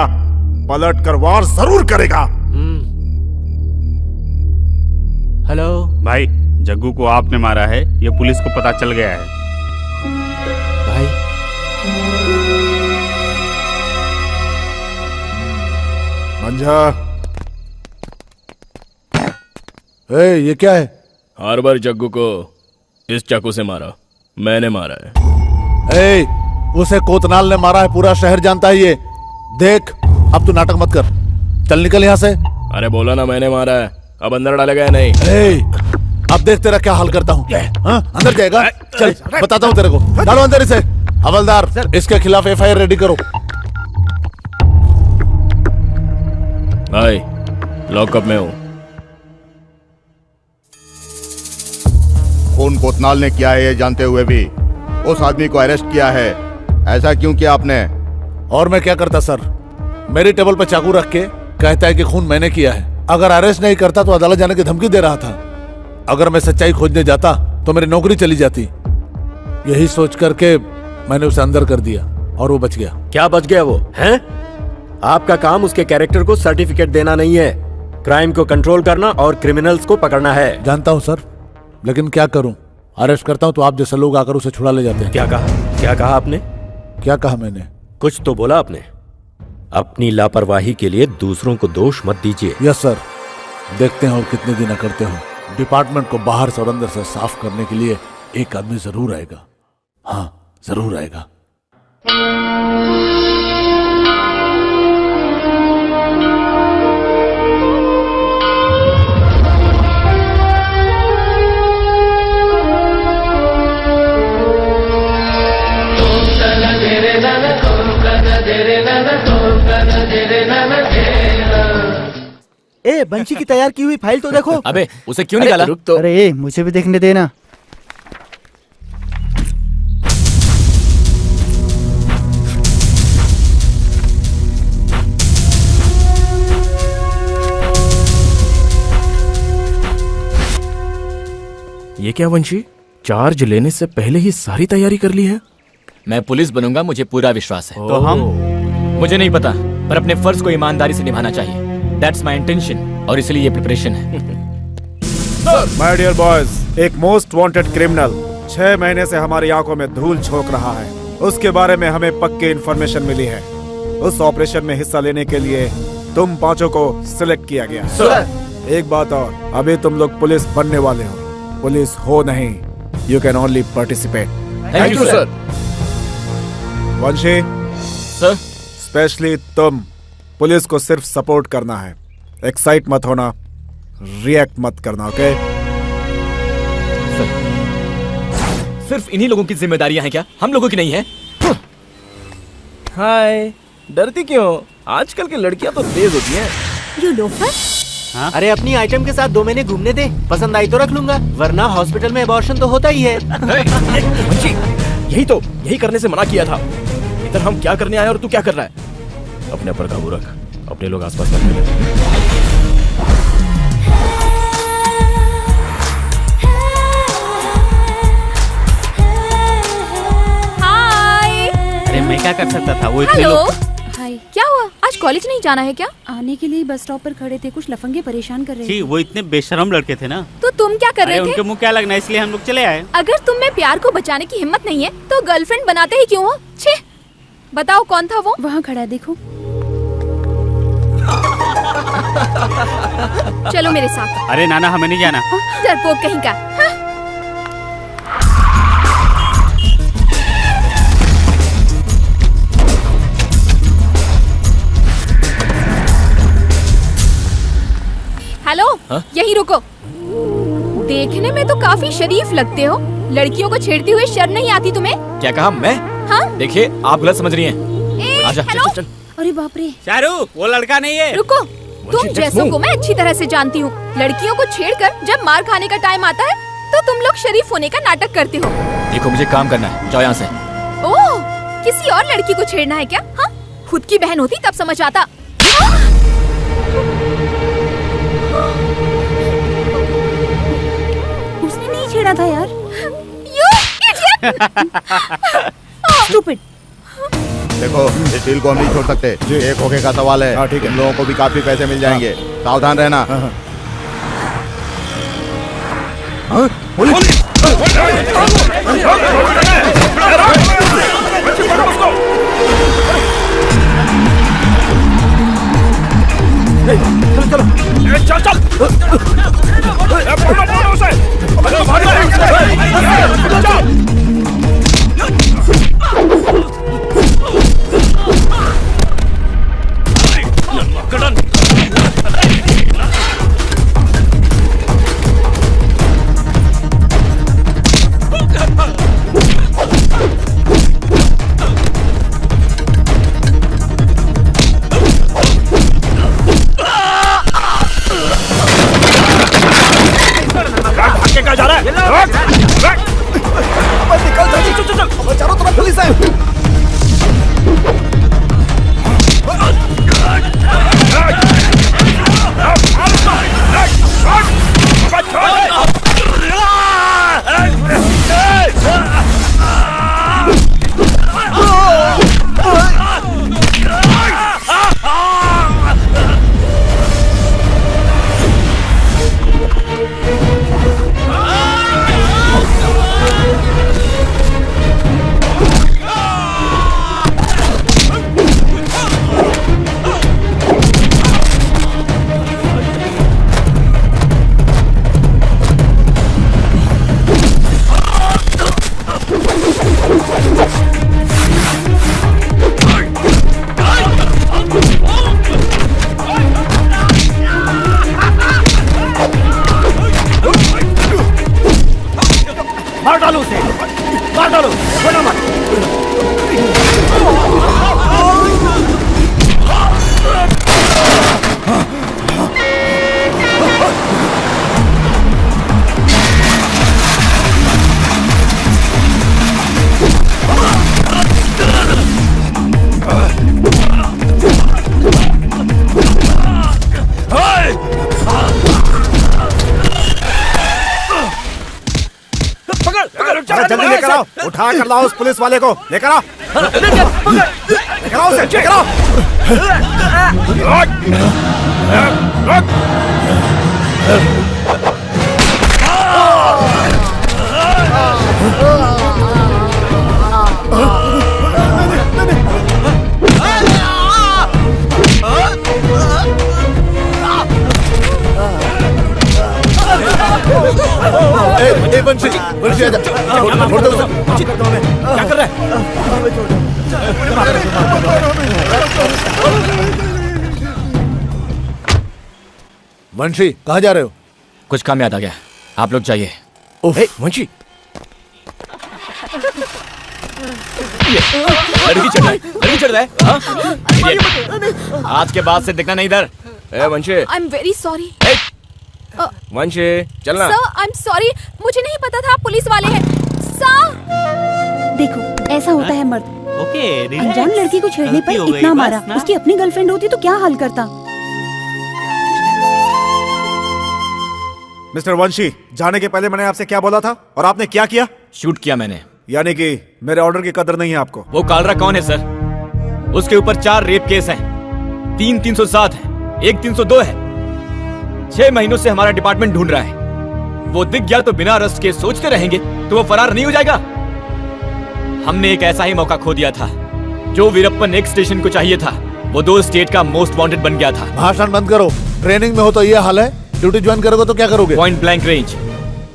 पलट कर वार जरूर करेगा। हेलो भाई, जग्गू को आपने मारा है, ये पुलिस को पता चल गया है। भाई मंझा, ये क्या है? हर बार जग्गू को इस चाकू से मारा, मैंने मारा है। उसे कोतनाल ने मारा है, पूरा शहर जानता है ये। देख, अब तू नाटक मत कर, चल निकल यहाँ से। अरे बोला ना मैंने मारा है, अब अंदर डालेगा या नहीं? अब देख तेरा क्या हाल करता हूँ। अंदर जाएगा? चल बताता हूँ तेरे को, डालो अंदर इसे। हवलदार, इसके खिलाफ एफआईआर रेडी करो। भाई लॉकअप में हूँ। खून कोतनाल ने किया है ये जानते हुए भी उस आदमी को अरेस्ट किया है, ऐसा क्यों किया आपने? और मैं क्या करता सर, मेरी टेबल पे चाकू रख के कहता है कि खून मैंने किया है। अगर अरेस्ट नहीं करता तो अदालत जाने की धमकी दे रहा था। अगर मैं सच्चाई खोजने जाता तो मेरी नौकरी चली जाती। यही सोच करके मैंने उसे अंदर कर दिया और वो बच गया। क्या बच गया वो हैं? आपका काम उसके कैरेक्टर को सर्टिफिकेट देना नहीं है, क्राइम को कंट्रोल करना और क्रिमिनल्स को पकड़ना है। जानता हूँ सर, लेकिन क्या करूं, अरेस्ट करता हूं तो आप जैसे लोग आकर उसे छुड़ा ले जाते हैं। क्या कहा आपने? क्या कहा मैंने? कुछ तो बोला आपने। अपनी लापरवाही के लिए दूसरों को दोष मत दीजिए। यस सर, देखते हैं और कितने दिन करते हो। डिपार्टमेंट को बाहर से और अंदर से साफ करने के लिए एक आदमी जरूर आएगा। हाँ, जरूर आएगा। ए, बंशी की तैयार की हुई फाइल तो देखो। अबे उसे क्यों निकाला? रुक तो। अरे मुझे भी देखने देना। ये क्या वंशी, चार्ज लेने से पहले ही सारी तैयारी कर ली है? मैं पुलिस बनूंगा, मुझे पूरा विश्वास है। तो हम? मुझे नहीं पता, पर अपने फर्ज को ईमानदारी से निभाना चाहिए। दैट्स माय इंटेंशन, और इसलिए ये प्रिपरेशन है। माय डियर बॉयज, एक मोस्ट वांटेड क्रिमिनल 6 महीने से हमारी आंखों में धूल झोंक रहा है। उसके बारे में हमें पक्की इंफॉर्मेशन मिली है। उस ऑपरेशन में हिस्सा लेने के लिए तुम 5 को सिलेक्ट किया गया। सर। एक बात और, अभी तुम लोग पुलिस बनने वाले हो, पुलिस हो नहीं। You can only participate. Thank you sir. Vanshi sir, specially तुम पुलिस को सिर्फ सपोर्ट करना है, एक्साइट मत होना, रिएक्ट मत करना, ओके? सिर्फ इन्हीं लोगों की जिम्मेदारियां हैं क्या, हम लोगों की नहीं है? हाय, डरती क्यों? आजकल की लड़कियां तो तेज होती हैं। You loafer. हाँ? अरे अपनी आइटम के साथ 2 महीने घूमने दे, पसंद आई तो रख लूंगा, वरना हॉस्पिटल में अबॉर्शन तो होता ही है। यही करने से मना किया था। इधर हम क्या करने आए और तू क्या कर रहा है? अपने पर काबू रख, अपने लोग आसपास मत मिले। हाय। अरे मैं क्या कर सकता था, वो इतने हेलो। लोग। हाय, क्या हुआ? आज कॉलेज नहीं जाना है क्या? आने के लिए बस स्टॉप पर खड़े थे, कुछ लफंगे परेशान कर रहे जी, थे। वो इतने बेशरम लड़के थे ना। तो तुम क्या कर रहे थे? उनके मुंह क्या लगना, इसलिए हम लोग चले आए। अगर तुम में प्यार को बचाने की हिम्मत नहीं है तो गर्लफ्रेंड बनाते ही क्यों हो? छे, बताओ कौन था वो? वहाँ खड़ा है, देखो। चलो मेरे साथ। अरे नाना, हमें नहीं जाना। डरपोक कहीं का। हाँ? हेलो, यहीं रुको। देखने में तो काफी शरीफ लगते हो, लड़कियों को छेड़ते हुए शर्म नहीं आती तुम्हें? क्या कहा मैं? हाँ? देखिए, आप गलत समझ रही हैं। आजा, चल, चल। अरे बाप रे। शाहरुख, वो लड़का नहीं है। रुको, तुम जैसों को मैं अच्छी तरह से जानती हूँ। लड़कियों को छेड़कर जब मार खाने का टाइम आता है तो तुम लोग शरीफ होने का नाटक करते हो। देखो, मुझे काम करना है, जाओ यहाँ से। ओह, किसी और लड़की को छेड़ना है क्या? हाँ? खुद की बहन होती तब समझ आता। उसने नहीं छेड़ा था यार। You idiot! Stupid. देखो, इस डील को हम नहीं छोड़ सकते। एक होके का सवाल है। हाँ, ठीक है। तुम लोगों को भी काफी पैसे मिल जाएंगे, सावधान रहना। जा रहा है। आओ, उठा कर लाओ उस पुलिस वाले को, लेकर आओ, लेकर आओ उसे, लेकर आओ। वंशी, वंशी आजा, छोड़ दो उसे। क्या कर रहा है? वंशी, कहाँ जा रहे हो? कुछ काम याद आ गया, आप लोग जाइए। वंशी, लड़की चढ़ रहा है, लड़की चढ़ रहा है, हाँ? आज के बाद से देखना नहीं इधर। वंशी, आई एम वेरी सॉरी। वंशी, चलना। सर, आई एम सॉरी, मुझे नहीं पता था आप पुलिस वाले हैं। सर, देखो ऐसा होता है मर्द। ओके, अनजान लड़की को छेड़ने पर इतना मारा, उसकी अपनी गर्लफ्रेंड होती तो क्या हाल करता। मिस्टर वंशी, जाने के पहले मैंने आपसे क्या बोला था और आपने क्या किया? शूट किया मैंने। यानी कि मेरे ऑर्डर की कदर नहीं है आपको। वो कालरा कौन है सर? उसके ऊपर 4 रेप केस हैं, 3 307 है, 1 302 है। 6 महीनों से हमारा डिपार्टमेंट ढूंढ रहा है। वो दिख गया तो बिना अरेस्ट के सोचते रहेंगे तो वो फरार नहीं हो जाएगा। हमने एक ऐसा ही मौका खो दिया था। जो वीरप्पन एक स्टेशन को चाहिए था, वो 2 स्टेट का मोस्ट वांटेड बन गया था। भाषण बंद करो। ट्रेनिंग में हो तो ये हाल है, ड्यूटी ज्वाइन करोगे तो क्या करोगे? Point blank range.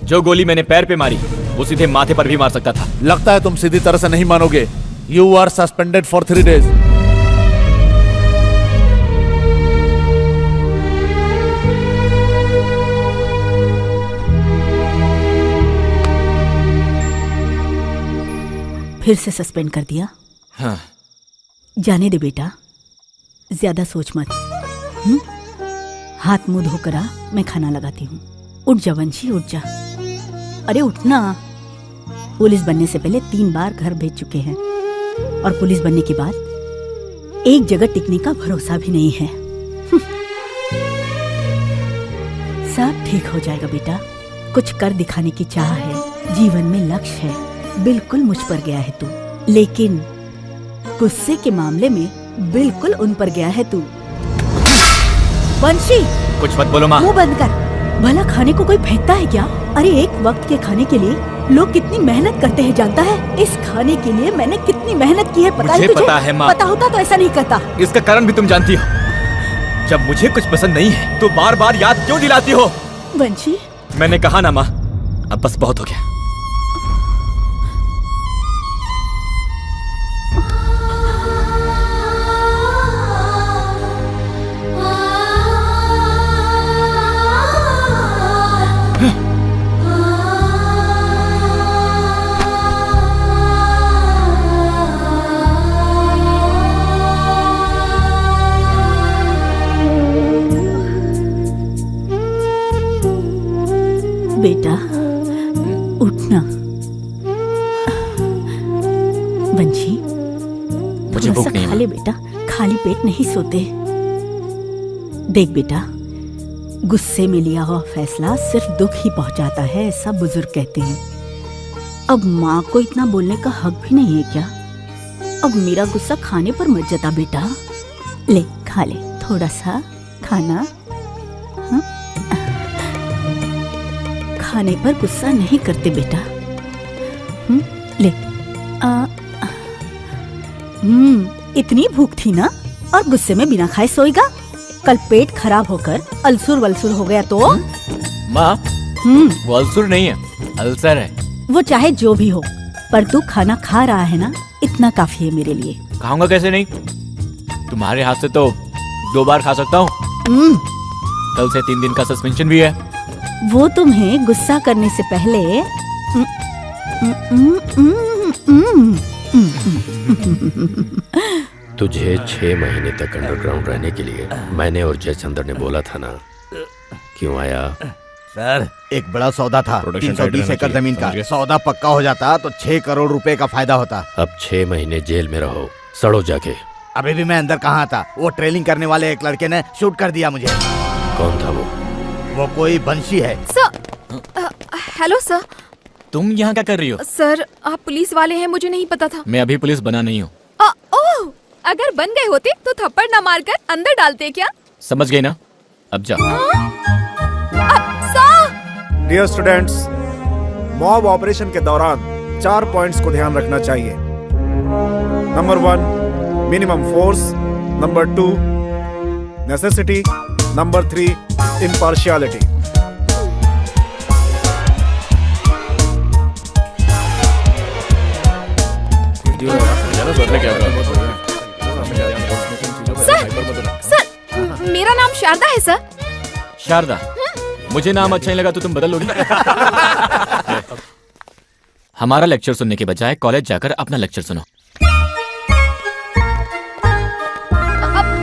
जो गोली मैंने पैर पे मारी वो सीधे माथे पर भी मार सकता था। लगता है तुम सीधी तरह से नहीं मानोगे। You are suspended for 3 days। फिर से सस्पेंड कर दिया? हाँ। जाने दे बेटा, ज्यादा सोच मत। हाथ मुंह धोकर आ, मैं खाना लगाती हूँ। उठ जा वंशी, उठ जा। अरे उठना। पुलिस बनने से पहले 3 बार घर भेज चुके हैं और पुलिस बनने के बाद एक जगह टिकने का भरोसा भी नहीं है। सब ठीक हो जाएगा बेटा। कुछ कर दिखाने की चाह है, जीवन में लक्ष्य है। बिल्कुल मुझ पर गया है तू, लेकिन गुस्से के मामले में बिल्कुल उन पर गया है तू। वंशी, कुछ मत बोलो माँ। मुंह बंद कर। भला खाने को कोई फेंकता है क्या? अरे एक वक्त के खाने के लिए लोग कितनी मेहनत करते हैं जानता है? इस खाने के लिए मैंने कितनी मेहनत की है पता है तुझे? पता है माँ। पता होता तो ऐसा नहीं करता। इसका कारण भी तुम जानती हो। जब मुझे कुछ पसंद नहीं है तो बार बार याद क्यों दिलाती हो? वंशी, मैंने कहा ना माँ, अब बस बहुत हो गया। बेटा उठना। वंशी, मुझे भूख नहीं है। खा ले बेटा, खाली पेट नहीं सोते। देख बेटा, गुस्से में लिया हुआ फैसला सिर्फ दुख ही पहुंचाता है, ऐसा बुजुर्ग कहते हैं। अब माँ को इतना बोलने का हक भी नहीं है क्या? अब मेरा गुस्सा खाने पर मत जता बेटा। ले खा ले थोड़ा सा खाना। हाँ? खाने पर गुस्सा नहीं करते बेटा। ले। इतनी भूख थी ना, और गुस्से में बिना खाए सोएगा? कल पेट खराब होकर अल्सर वल्सर हो गया तो? माँ, वो अल्सर नहीं है, अल्सर है। वो चाहे जो भी हो, पर तू खाना खा रहा है ना, इतना काफी है मेरे लिए। खाऊंगा कैसे नहीं? तुम्हारे हाथ से तो 2 बार खा सकता हूँ। कल से 3 दिन का सस्पेंशन भी है। वो तुम्हें गुस्सा करने से पहले तुझे 6 महीने तक अंडरग्राउंड रहने के लिए मैंने और जयचंद्र ने बोला था ना, क्यों आया? सर, एक बड़ा सौदा था, 320 एकड़ जमीन का। सौदा पक्का हो जाता तो 6 करोड़ रुपए का फायदा होता। अब 6 महीने जेल में रहो, सड़ो जाके। अभी भी मैं अंदर कहाँ था? वो ट्रेनिंग करने वाले एक लड़के ने शूट कर दिया मुझे। कौन था वो? वो कोई बंशी है। सर, हेलो सर, तुम यहाँ क्या कर रही हो? सर आप पुलिस वाले हैं, मुझे नहीं पता था। मैं अभी पुलिस बना नहीं हूँ। ओह, अगर बन गए होते तो थप्पड़ न मारकर अंदर डालते क्या? समझ गई ना? अब जा। डियर स्टूडेंट्स, मॉब ऑपरेशन के दौरान 4 पॉइंट्स को ध्यान रखना चाहिए। Number 1, minimum force. Number 2, necessity. Number 3, impartiality. Sir, मेरा नाम शारदा है सर। शारदा, मुझे नाम अच्छा नहीं लगा तो तुम बदल लोगी? हमारा लेक्चर सुनने के बजाय कॉलेज जाकर अपना लेक्चर सुनो।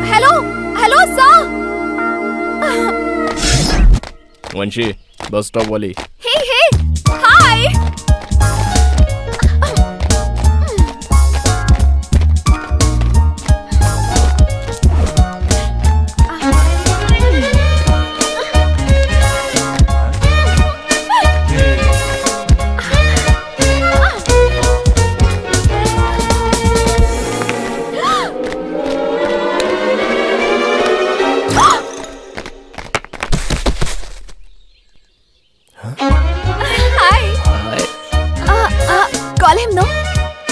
Hello hello sir. वंशी, बस स्टॉप वाली। हे हे, हाय।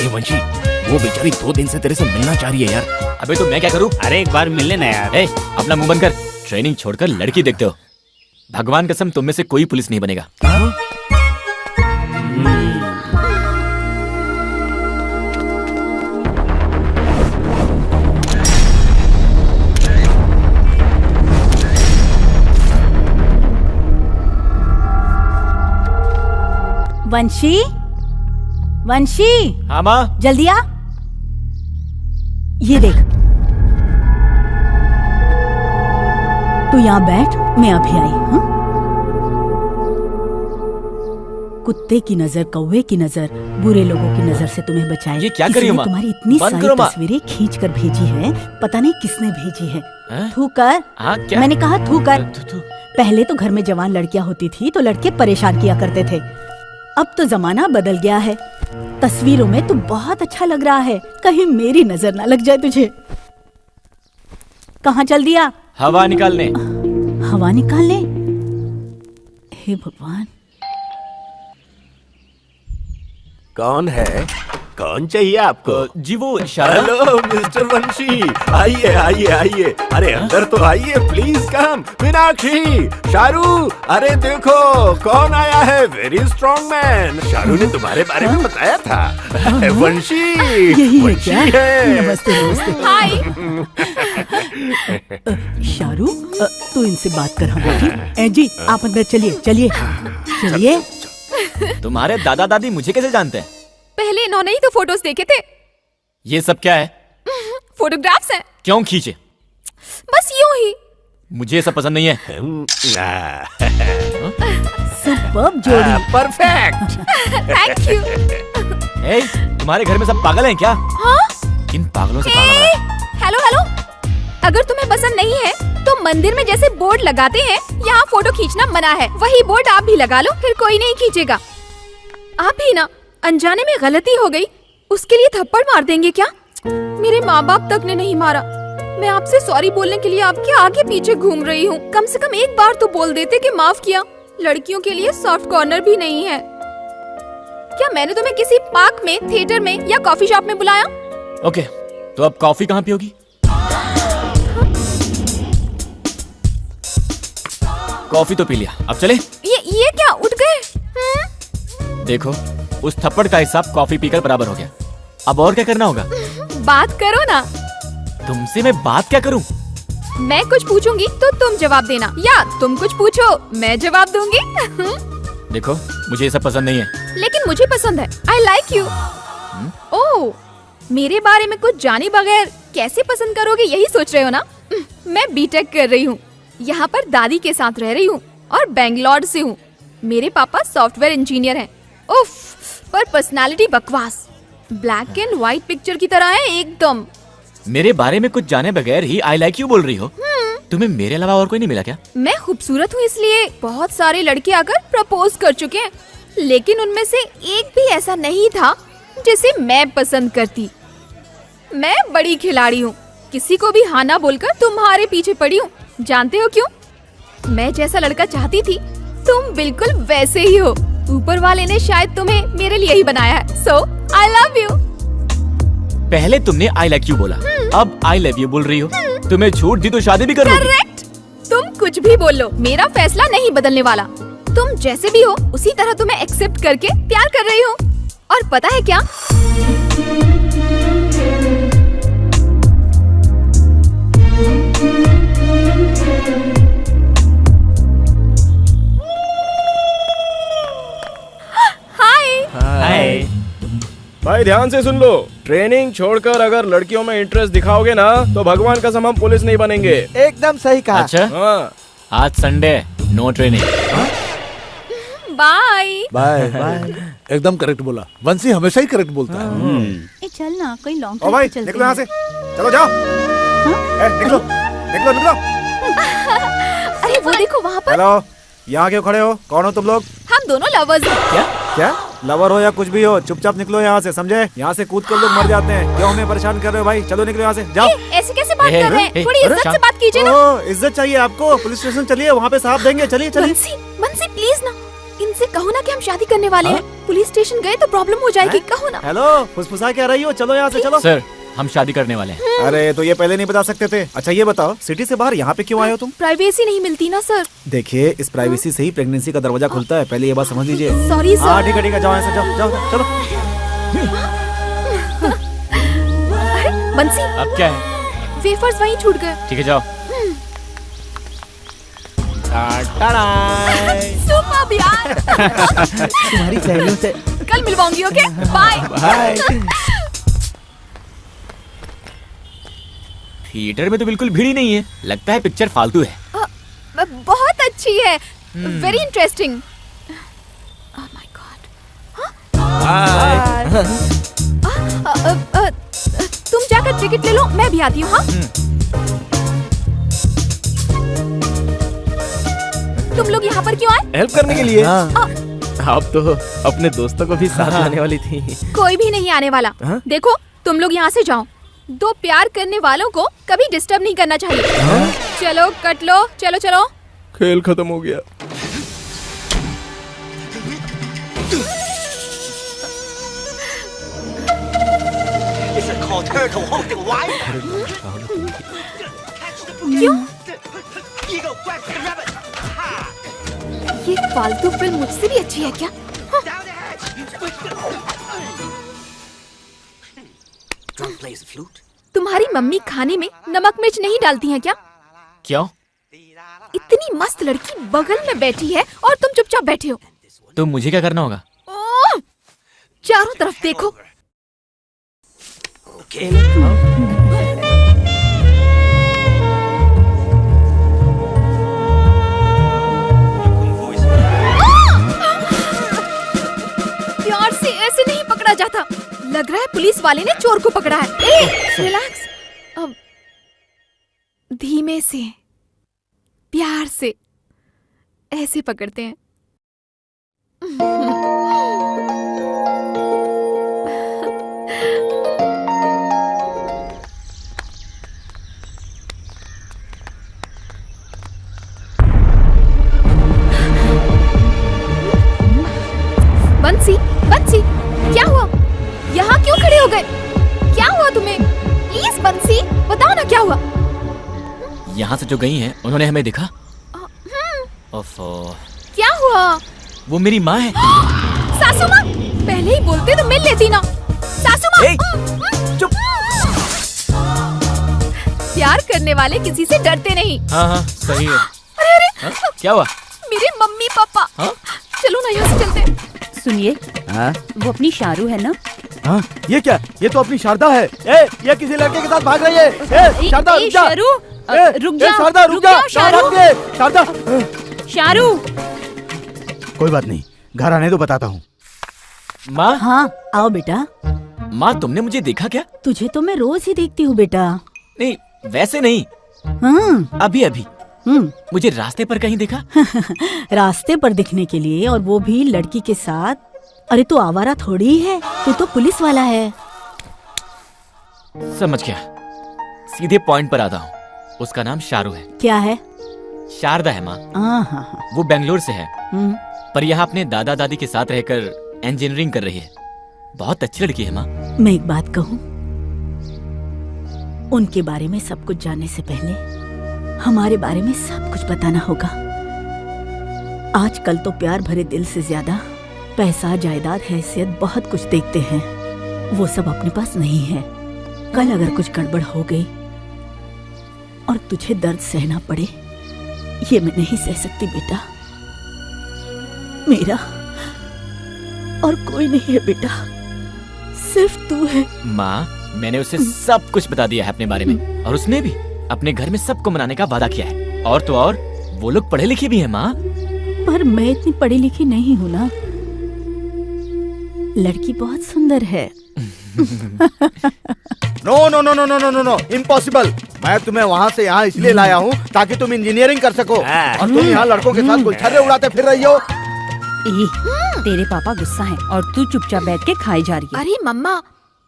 वंशी, वो बेचारी 2 दिन से तेरे से मिलना चाह रही है यार। अबे तो मैं क्या करूं? अरे एक बार मिल लेना यार। अपना मुंह बंद कर। ट्रेनिंग छोड़कर लड़की देखते हो। भगवान कसम तुम में से कोई पुलिस नहीं बनेगा। वंशी, वंशी। हाँ माँ। जल्दी आ। ये देख, तू यहाँ बैठ, मैं अभी आई। हाँ? कुत्ते की नजर, कौवे की नजर, बुरे लोगों की नजर से तुम्हें बचाए। ये क्या कर रही हो माँ? तुम्हारी इतनी सारी तस्वीरें खींच कर भेजी है, पता नहीं किसने भेजी है। थू कर। क्या? मैंने कहा थू कर। पहले तो घर में जवान लड़कियां होती थी तो लड़के परेशान किया करते थे। अब तो जमाना बदल गया है। तस्वीरों में तू बहुत अच्छा लग रहा है, कहीं मेरी नजर ना लग जाए तुझे। कहाँ चल दिया? हवा निकालने। हवा निकालने? हे भगवान। कौन है? कौन चाहिए आपको? जी वो शारदा। हेलो मिस्टर वंशी, आइए आइए आइए। अरे अंदर तो आइए, प्लीज कम। मीनाक्षी, शारू, अरे देखो कौन आया है। Very strong man. शारू ने तुम्हारे बारे में बताया था। वंशी, वंशी है। नमस्ते नमस्ते। हाय। शारू, तू इनसे बात कर। हम जी आप अंदर चलिए चलिए चलिए। तुम्हारे दादा दादी मुझे कैसे जानते हैं? पहले इन्होंने ही तो फोटोज देखे थे। ये सब क्या है? फोटोग्राफ्स हैं। क्यों खींचे? बस यूं ही। मुझे सब पसंद नहीं है। सुपर्ब जोड़ी। परफेक्ट। Thank you. तुम्हारे घर में सब पागल हैं क्या? हाँ? किन पागलों से पाला पड़ा है? हेलो हेलो, अगर तुम्हें पसंद नहीं है तो मंदिर में जैसे बोर्ड लगाते हैं यहाँ फोटो खींचना मना है, वही बोर्ड आप भी लगा लो, फिर कोई नहीं खींचेगा। आप भी ना, अनजाने में गलती हो गई उसके लिए थप्पड़ मार देंगे क्या? मेरे माँ बाप तक ने नहीं मारा। मैं आपसे सॉरी बोलने के लिए आपके आगे पीछे घूम रही हूँ। कम से कम एक बार तो बोल देते कि माफ किया। लड़कियों के लिए सॉफ्ट कॉर्नर भी नहीं है क्या? मैंने तुम्हें किसी पार्क में, थिएटर में या कॉफी शॉप में बुलाया? ओके, तो अब कॉफी कहाँ पियोगी? कॉफी तो पी लिया, अब चले? ये क्या, उठ गए? देखो, उस थप्पड़ का हिसाब कॉफी पीकर बराबर हो गया। अब और क्या करना होगा? बात करो ना। तुमसे मैं बात क्या करूं? मैं कुछ पूछूंगी तो तुम जवाब देना, या तुम कुछ पूछो मैं जवाब दूंगी। देखो, मुझे ये सब पसंद नहीं है। लेकिन मुझे पसंद है। I like you. ओह, मेरे बारे में कुछ जाने बगैर कैसे पसंद करोगे यही सोच रहे हो ना? मैं बीटेक कर रही हूँ, यहाँ पर दादी के साथ रह रही हूँ और बेंगलोर से हूँ। मेरे पापा सॉफ्टवेयर इंजीनियर हैं। उफ, पर पर्सनालिटी बकवास, ब्लैक एंड व्हाइट पिक्चर की तरह है एकदम। मेरे बारे में कुछ जाने बगैर ही आई लाइक यू बोल रही हो? तुम्हें मेरे अलावा और कोई नहीं मिला क्या? मैं खूबसूरत हूँ इसलिए बहुत सारे लड़के आकर प्रपोज कर चुके हैं, लेकिन उनमें से एक भी ऐसा नहीं था जिसे मैं पसंद करती। मैं बड़ी खिलाड़ी हूँ, किसी को भी हाँ ना बोलकर तुम्हारे पीछे पड़ी हूँ। जानते हो क्यों? मैं जैसा लड़का चाहती थी तुम बिल्कुल वैसे ही हो। ऊपर वाले ने शायद तुम्हें मेरे लिए ही बनाया है। So I love you. पहले तुमने आई लाइक यू बोला, अब आई लव यू बोल रही हो। तुम्हें छूट दी तो शादी भी कर लोगी। करेक्ट। तुम कुछ भी बोल लो, मेरा फैसला नहीं बदलने वाला। तुम जैसे भी हो उसी तरह तुम्हें एक्सेप्ट करके प्यार कर रही हूँ। और पता है क्या? हाय। भाई ध्यान से सुन लो, ट्रेनिंग छोड़कर अगर लड़कियों में इंटरेस्ट दिखाओगे ना तो भगवान कसम हम पुलिस नहीं बनेंगे। एकदम सही कहा। अच्छा हाँ। आज Sunday, no training. Bye bye bye. एकदम करेक्ट बोला। वंशी हमेशा ही करेक्ट बोलता है। ए चल ना, कोई लॉन्ग ओ भाई निकलो यहाँ से, चलो जाओ। निकलो निकलो निकलो। अरे वो देखो वहाँ पर। हेलो, यहाँ क्यों खड़े हो? कौन हो तुम लोग? हम दोनों लवर्स हैं। क्या लवर हो या कुछ भी हो, चुपचाप निकलो यहाँ से, समझे? यहाँ से कूद कर लोग मर जाते हैं। क्यों हमें परेशान कर रहे हो भाई? चलो निकलो यहाँ से, जाओ। ऐसे कैसे बात कर रहे हैं? थोड़ी इज्जत से बात कीजिए ना। ओह, इज्जत चाहिए आपको? पुलिस स्टेशन चलिए, वहाँ पे साफ देंगे। चलिए चलिए। बंसी प्लीज ना, इनसे कहो ना कि हम शादी करने वाले हैं। पुलिस स्टेशन गए तो प्रॉब्लम हो जाएगी, कहो ना। हेलो, फुसफुसा क्या रही हो? चलो यहाँ से, चलो। सर, हम शादी करने वाले हैं। अरे तो ये पहले नहीं बता सकते थे? अच्छा ये बताओ, सिटी से बाहर यहाँ पे क्यों आए हो तुम? प्राइवेसी नहीं मिलती ना सर। देखिए, इस प्राइवेसी से ही प्रेगनेंसी का दरवाजा खुलता है, पहले ये बात समझ लीजिए। Sorry sir. हाँ ठीक है, जाओ यहाँ से, जाओ जाओ चलो। बंसी, अब क्या है? वेफर्स वहीं छूट गए। ठीक है, जाओ। सुपर यार। तुम्हारी सहेलियों से कल मिलवाऊंगी, ओके? Bye bye. थिएटर में तो बिल्कुल भीड़ ही नहीं है, लगता है पिक्चर फालतू है। बहुत अच्छी है, very interesting. Oh my God. तुम जाकर टिकट ले लो, मैं भी आती हूँ। हाँ तुम लोग यहाँ पर क्यों आए? हेल्प करने के लिए। आप तो अपने दोस्तों को भी साथ लाने वाली थी। कोई भी नहीं आने वाला। देखो तुम लोग यहाँ से जाओ। दो प्यार करने वालों को कभी डिस्टर्ब नहीं करना चाहिए। चलो कट लो, चलो चलो। खेल खत्म हो गया। क्यों? ये फालतू फिल्म मुझसे भी अच्छी है क्या? तुम्हारी मम्मी खाने में नमक मिर्च नहीं डालती हैं क्या? क्यों? इतनी मस्त लड़की बगल में बैठी है और तुम चुपचाप बैठे हो। तो मुझे क्या करना होगा? ओह, चारों तरफ देखो। प्यार से ऐसे नहीं पकड़ा जाता। लग रहा है पुलिस वाले ने चोर को पकड़ा है। रिलैक्स, अब धीमे से प्यार से ऐसे पकड़ते हैं। बंसी, बंसी, क्या हुआ? यहाँ क्यों खड़े हो गए? क्या हुआ तुम्हें? प्लीज बंसी, बताओ ना क्या हुआ? यहाँ से जो गई हैं, उन्होंने हमें देखा। ओफो। क्या हुआ? वो मेरी माँ है। सासू माँ, पहले ही बोलते तो मिल लेती ना। सासू माँ, चुप। प्यार करने वाले किसी से डरते नहीं। हाँ सही है। अरे अरे, क्या हुआ? मेरे मम्मी पापा। चलो ना यहाँ से चलते हैं। सुनिए, वो अपनी शारू है ना? हाँ, ये क्या? ये तो अपनी शारदा है। ये किसी लड़के के साथ भाग रही है। शारदा रुक जा। शारू, रुक जा। शारदा रुक जा। शारदा। शारू। कोई बात नहीं, घर आने दो, बताता हूँ। माँ। हाँ आओ बेटा। माँ, तुमने मुझे देखा क्या? तुझे तो मैं रोज ही देखती हूँ बेटा। नहीं, वैसे नहीं। हाँ। अभी अभी। मुझे रास्ते पर कहीं देखा? रास्ते पर दिखने के लिए, और वो भी लड़की के साथ? अरे तू आवारा थोड़ी है, तू तो पुलिस वाला है। समझ गया, सीधे पॉइंट पर आता हूँ। उसका नाम शारू है। क्या है? शारदा है माँ। वो बेंगलोर से है, पर यहाँ अपने दादा दादी के साथ रहकर इंजीनियरिंग कर रही है। बहुत अच्छी लड़की है माँ। मैं एक बात कहूँ, उनके बारे में सब कुछ जानने से पहले हमारे बारे में सब कुछ बताना होगा। आजकल तो प्यार भरे दिल से ज्यादा पैसा, जायदाद, हैसियत, बहुत कुछ देखते हैं। वो सब अपने पास नहीं है। कल अगर कुछ गड़बड़ हो गई और तुझे दर्द सहना पड़े, ये मैं नहीं सह सकती बेटा। मेरा और कोई नहीं है बेटा, सिर्फ तू है। माँ, मैंने उसे सब कुछ बता दिया है अपने बारे में, और उसने भी अपने घर में सबको मनाने का वादा किया है। और तो और वो लोग पढ़े लिखे भी हैं माँ। पर मैं इतनी पढ़ी लिखी नहीं हूँ ना। लड़की बहुत सुंदर है। No no no no no no no no, impossible. मैं तुम्हें वहाँ से यहाँ इसलिए लाया हूँ ताकि तुम इंजीनियरिंग कर सको, और तुम यहाँ लड़कों के साथ गुलछर्रे उड़ाते फिर रही हो। तेरे पापा गुस्सा हैं और तू चुपचाप बैठ के खाई जा रही है। अरे मम्मा,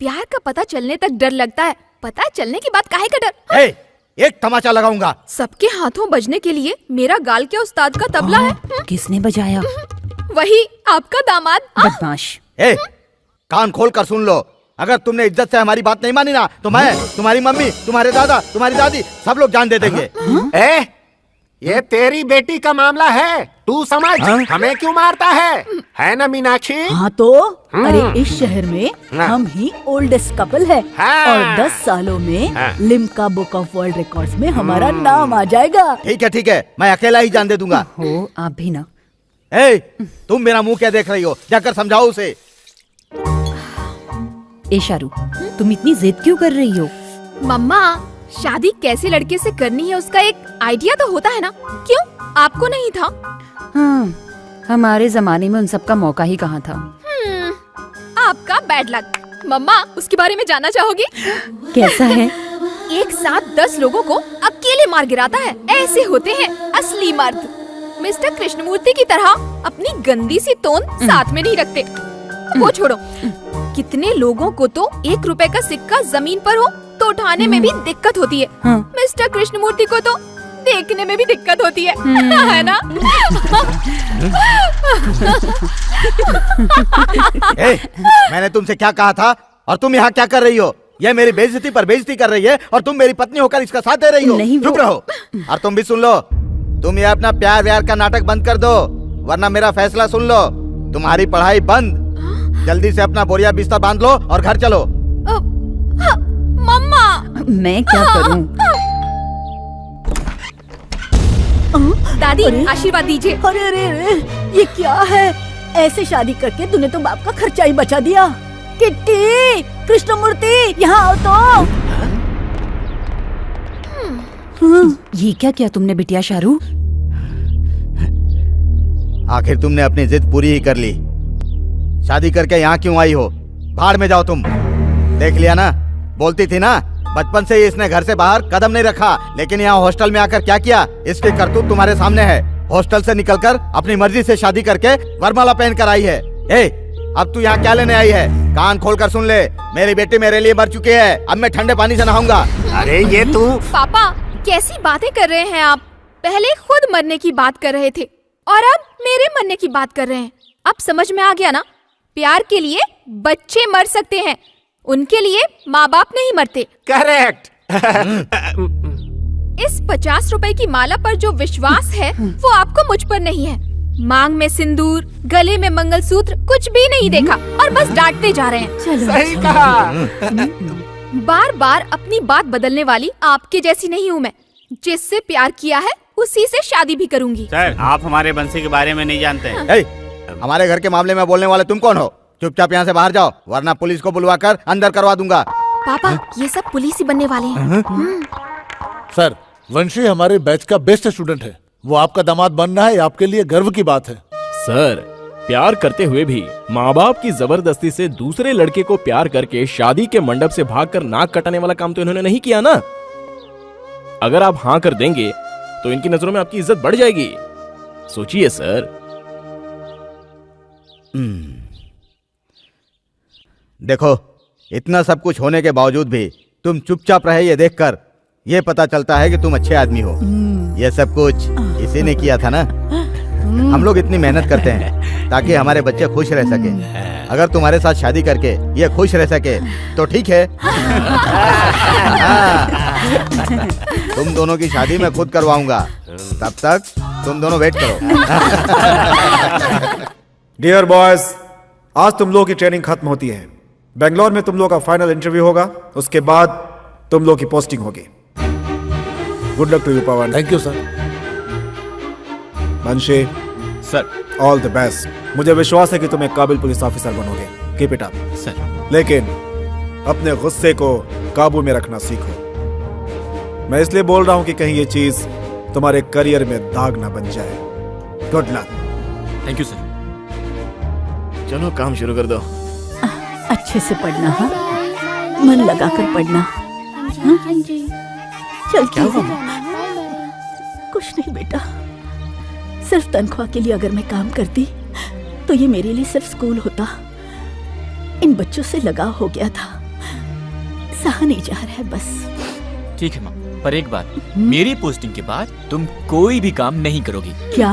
प्यार का पता चलने तक डर लगता है, पता चलने की बात काहे का डर? एक तमाचा लगाऊंगा। सबके हाथों बजने के लिए मेरा गाल के उस्ताद का तबला है। किसने बजाया? वही आपका दामाद। बदमाश। कान खोल कर सुन लो, अगर तुमने इज्जत से हमारी बात नहीं मानी ना, तो मैं, तुम्हारी मम्मी, तुम्हारे दादा, तुम्हारी दादी, सब लोग जान दे देंगे। ये तेरी बेटी का मामला है, तू समझ। हमें क्यों मारता है ना मीनाक्षी? हाँ तो अरे इस शहर में हम ही ओल्डेस्ट कपल है, और 10 सालों में Limca book of world records में हमारा नाम आ जाएगा। ठीक है, मैं अकेला ही जान दे दूंगा। हो आप भी ना। तुम मेरा मुंह क्या देख रही हो? जाकर समझाओ उसे। शारू, तुम इतनी जिद क्यों कर रही हो? मम्मा, शादी कैसे लड़के से करनी है उसका एक आइडिया तो होता है ना। क्यों, आपको नहीं था? हाँ, हमारे जमाने में उन सब का मौका ही कहाँ था। आपका बैड लक। मम्मा, उसके बारे में जानना चाहोगी? कैसा है? एक साथ 10 लोगों को अकेले मार गिराता है। ऐसे होते हैं असली मर्द। मिस्टर कृष्णमूर्ति की तरह अपनी गंदी सी तोंद साथ में नहीं रखते। वो छोड़ो, कितने लोगों को तो 1 रुपए का सिक्का जमीन पर हो तो उठाने में भी दिक्कत होती है। मिस्टर कृष्णमूर्ति को तो देखने में भी दिक्कत होती है, है ना? मैंने तुमसे क्या कहा था, और तुम यहाँ क्या कर रही हो? यह मेरी बेइज्जती पर बेइज्जती कर रही है, और तुम मेरी पत्नी होकर इसका साथ दे रही हो। चुप रहो। और तुम भी सुन लो, तुम ये अपना प्यार व्यार का नाटक बंद कर दो, वरना मेरा फैसला सुन लो। तुम्हारी पढ़ाई बंद। जल्दी से अपना बोरिया बिस्तर बांध लो और घर चलो। मम्मा, मैं क्या करूं? दादी, आशीर्वाद दीजिए। अरे अरे अरे, ये क्या है? ऐसे शादी करके तूने तो बाप का खर्चा ही बचा दिया। किट्टी, कृष्णमूर्ति, यहाँ आओ तो। ये क्या किया तुमने बिटिया शारू? आखिर तुमने अपनी जिद पूरी ही कर ली। शादी करके यहाँ क्यों आई हो? भाड़ में जाओ तुम। देख लिया ना, बोलती थी ना, बचपन से ही इसने घर से बाहर कदम नहीं रखा, लेकिन यहाँ हॉस्टल में आकर क्या किया, इसकी करतूत तुम्हारे सामने है। हॉस्टल से निकलकर अपनी मर्जी से शादी करके वरमाला पहन कर आई है। अब तू यहाँ क्या लेने आई है? कान खोल कर सुन ले, मेरी बेटी मेरे लिए मर चुकी है, अब मैं ठंडे पानी से नहाऊंगा। अरे ये तू। पापा, कैसी बातें कर रहे हैं आप? पहले खुद मरने की बात कर रहे थे और अब मेरे मरने की बात कर रहे हैं। अब समझ में आ गया ना? प्यार के लिए बच्चे मर सकते हैं, उनके लिए माँ बाप नहीं मरते। करेक्ट। इस 50 रुपए की माला पर जो विश्वास है वो आपको मुझ पर नहीं है। मांग में सिंदूर, गले में मंगलसूत्र, कुछ भी नहीं देखा और बस डांटते जा रहे हैं। सही कहा। बार बार अपनी बात बदलने वाली आपके जैसी नहीं हूँ मैं। जिससे प्यार किया है उसी से शादी भी करूंगी। सर, आप हमारे बंसी के बारे में नहीं जानते हैं। हमारे घर के मामले में बोलने वाले तुम कौन हो? चुपचाप यहाँ से बाहर जाओ, वरना पुलिस को बुलवाकर अंदर करवा दूंगा। पापा, ये सब पुलिस ही बनने वाले हैं। सर, वंशी हमारे बैच का बेस्ट स्टूडेंट है। वो आपका दामाद बनना है, आपके लिए गर्व की बात है। सर, प्यार करते हुए भी माँ बाप की जबरदस्ती से दूसरे लड़के को प्यार करके शादी के मंडप से भागकर नाक कटाने वाला काम तो इन्होंने नहीं किया ना। अगर आप हाँ कर देंगे तो इनकी नजरों में आपकी इज्जत बढ़ जाएगी। सोचिए सर। देखो, इतना सब कुछ होने के बावजूद भी तुम चुपचाप रहे, ये देखकर ये पता चलता है कि तुम अच्छे आदमी हो। ये सब कुछ इसी ने किया था ना। हम लोग इतनी मेहनत करते हैं ताकि हमारे बच्चे खुश रह सके। अगर तुम्हारे साथ शादी करके ये खुश रह सके तो ठीक है। तुम दोनों की शादी मैं खुद करवाऊंगा, तब तक तुम दोनों वेट करो। डियर बॉयज, आज तुम लोगों की ट्रेनिंग खत्म होती है। बेंगलोर में तुम लोगों का फाइनल इंटरव्यू होगा, उसके बाद तुम लोगों की पोस्टिंग होगी। Good luck to you Pawan. Thank you sir. Banshi sir, all the best. मुझे विश्वास है कि तुम एक काबिल पुलिस ऑफिसर बनोगे। Keep it up sir. लेकिन अपने गुस्से को काबू में रखना सीखो। मैं इसलिए बोल रहा हूं कि कहीं ये चीज तुम्हारे करियर में दाग ना बन जाए। Good luck. Thank you sir. चलो काम शुरू कर दो। अच्छे से पढ़ना, हाँ? मन लगाकर पढ़ना। हाँ? चल क्या हुआ? कुछ नहीं बेटा, सिर्फ तनख्वाह के लिए अगर मैं काम करती तो ये मेरे लिए सिर्फ स्कूल होता। इन बच्चों से लगाव हो गया था, सहा नहीं जा रहा है बस। ठीक है माँ, पर एक बात, मेरी पोस्टिंग के बाद तुम कोई भी काम नहीं करोगी। क्या?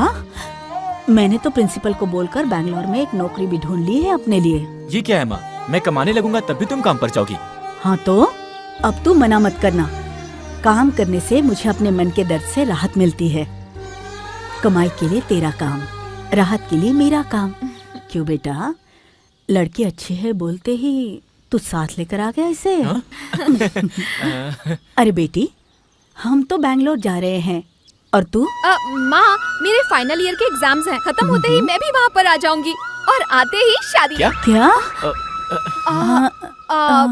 मैंने तो प्रिंसिपल को बोलकर बैंगलोर में एक नौकरी भी ढूंढ ली है अपने लिए। ये क्या है माँ, मैं कमाने लगूंगा तब भी तुम काम पर जाओगी। हाँ तो अब तू मना मत करना। काम करने से मुझे अपने मन के दर्द से राहत मिलती है। कमाई के लिए तेरा काम, राहत के लिए मेरा काम। क्यों बेटा, लड़की अच्छी है बोलते ही तू साथ लेकर आ गया इसे? अरे बेटी, हम तो बैंगलोर जा रहे हैं और तू? माँ, मेरे फाइनल ईयर के एग्जाम्स हैं, खत्म होते ही मैं भी वहाँ पर आ जाऊंगी और आते ही शादी। क्या?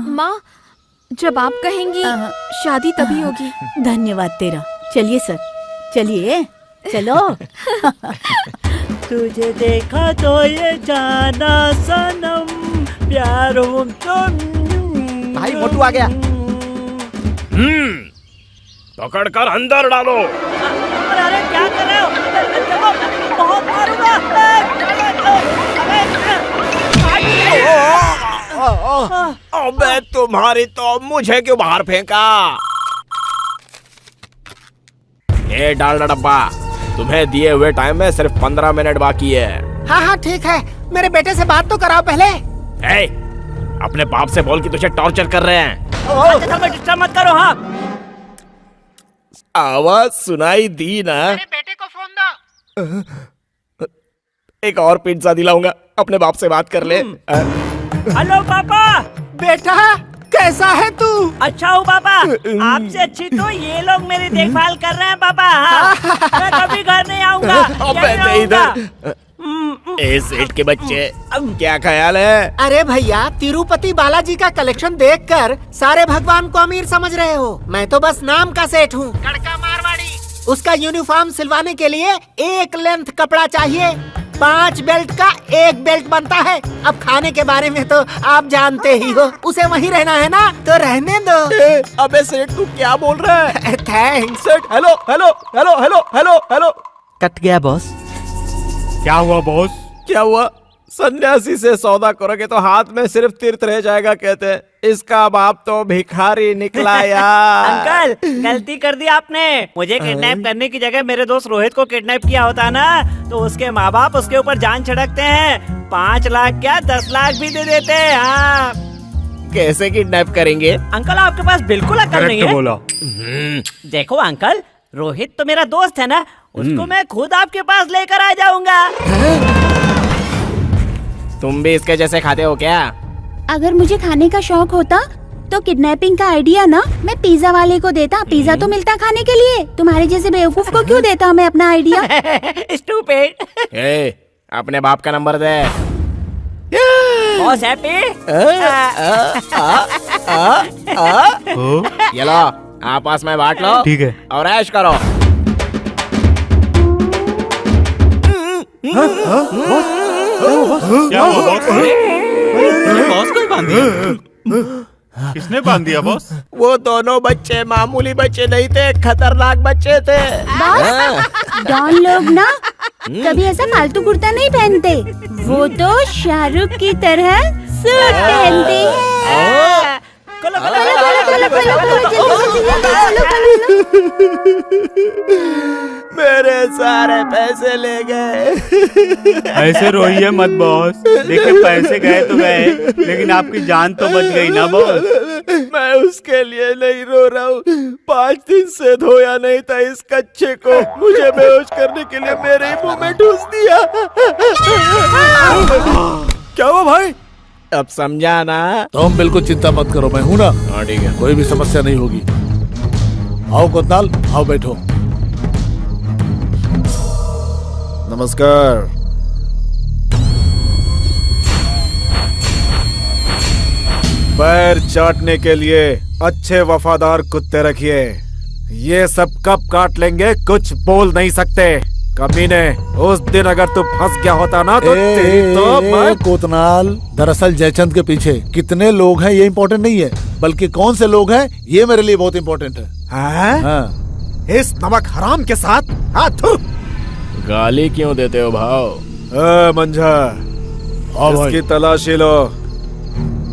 माँ, जब आप कहेंगी शादी तभी होगी। धन्यवाद तेरा। चलिए सर, चलिए चलो। तुझे देखा तो ये जाना सनम, प्यार हो तुम। भाई मोटू आ गया। पकड़ कर अंदर डालो। अरे क्या कर रहे हो? देखो, बहुत मारूंगा। अबे तुम्हारी तो, मुझे क्यों बाहर फेंका? ये डाल डब्बा, तुम्हें दिए हुए टाइम में सिर्फ 15 मिनट बाकी है। हाँ हाँ ठीक है, मेरे बेटे से बात तो कराओ पहले। ए, अपने बाप से बोल कि तुझे टॉर्चर कर रहे हैं। डिस्टर्ब मत करो। हाँ, आवाज सुनाई दी ना? मेरे बेटे को फोन दो। एक और पिज्जा दिलाऊंगा, अपने बाप से बात कर ले। हेलो पापा। बेटा कैसा है तू? अच्छा हूँ पापा, आपसे अच्छी तो ये लोग मेरी देखभाल कर रहे हैं पापा। हाँ, मैं कभी घर नहीं आऊंगा। इधर सेठ के बच्चे, क्या ख्याल है? अरे भैया, तिरुपति बालाजी का कलेक्शन देखकर सारे भगवान को अमीर समझ रहे हो। मैं तो बस नाम का सेठ हूँ। कड़का मारवाड़ी। उसका यूनिफॉर्म सिलवाने के लिए एक लेंथ कपड़ा चाहिए। 5 बेल्ट का 1 बेल्ट बनता है। अब खाने के बारे में तो आप जानते ही हो, उसे वहीं रहना है ना, तो रहने दो। अबे सेठ, तू क्या बोल रहा है? थैंक्स सेठ। Hello hello hello hello hello hello. Cut गया बॉस। क्या हुआ बॉस? क्या हुआ? सन्यासी से सौदा करोगे तो हाथ में सिर्फ तीर्थ रह जाएगा कहते हैं। इसका बाप तो भिखारी निकला यार। अंकल, गलती कर दी आपने। मुझे किडनैप करने की जगह मेरे दोस्त रोहित को किडनैप किया होता ना, तो उसके माँ बाप उसके ऊपर जान छिड़कते हैं। 5 लाख क्या 10 लाख भी दे देते हैं। हाँ, कैसे किडनैप करेंगे? अंकल आपके पास बिल्कुल अकल नहीं है। बोला। देखो अंकल, रोहित तो मेरा दोस्त है ना, उसको मैं खुद आपके पास लेकर आ जाऊंगा। तुम भी इसके जैसे खाते हो क्या? अगर मुझे खाने का शौक होता तो किडनैपिंग का आइडिया ना मैं पिज्जा वाले को देता। पिज्जा तो मिलता खाने के लिए, तुम्हारे जैसे बेवकूफ को क्यों देता मैं अपना आइडिया? स्टूपिड। ए, अपने बाप का नंबर दे। Boss happy. ये लो, आपस में बांट लो। ठीक है। और ऐश करो। क्या हुआ बॉस? बॉस को ही बांध दिया? किसने बांध दिया बॉस? वो दोनों बच्चे मामूली बच्चे नहीं थे, खतरनाक बच्चे थे। डॉन लोग ना कभी ऐसा फालतू कुर्ता नहीं पहनते, वो तो शाहरुख की तरह सूट पहनते हैं। मेरे सारे पैसे ले गए। ऐसे रोइए मत बॉस, देखिए पैसे गए तो गए, लेकिन आपकी जान तो बच गई ना बॉस। मैं उसके लिए नहीं रो रहा हूँ, 5 दिन से धोया नहीं था इस कच्चे को, मुझे बेहोश करने के लिए मेरे ही मुंह में ठूस दिया। क्या हुआ भाई? अब समझा ना? तुम बिल्कुल चिंता मत करो, मैं हूँ ना। हाँ ठीक है, कोई भी समस्या नहीं होगी। आओ कोतनाल, आओ बैठो। नमस्कार। पैर चाटने के लिए अच्छे वफादार कुत्ते रखिए, ये सब कब काट लेंगे कुछ बोल नहीं सकते। कमीने, उस दिन अगर तू फंस गया होता ना तो तेरी तो मैं... कोतनाल, दरअसल जयचंद के पीछे कितने लोग हैं ये इम्पोर्टेंट नहीं है, बल्कि कौन से लोग हैं ये मेरे लिए बहुत इम्पोर्टेंट है। हाँ? इस नमक हराम के साथ हाथ। गाली क्यों देते हो भाव? मंझा, इसकी तलाशी लो,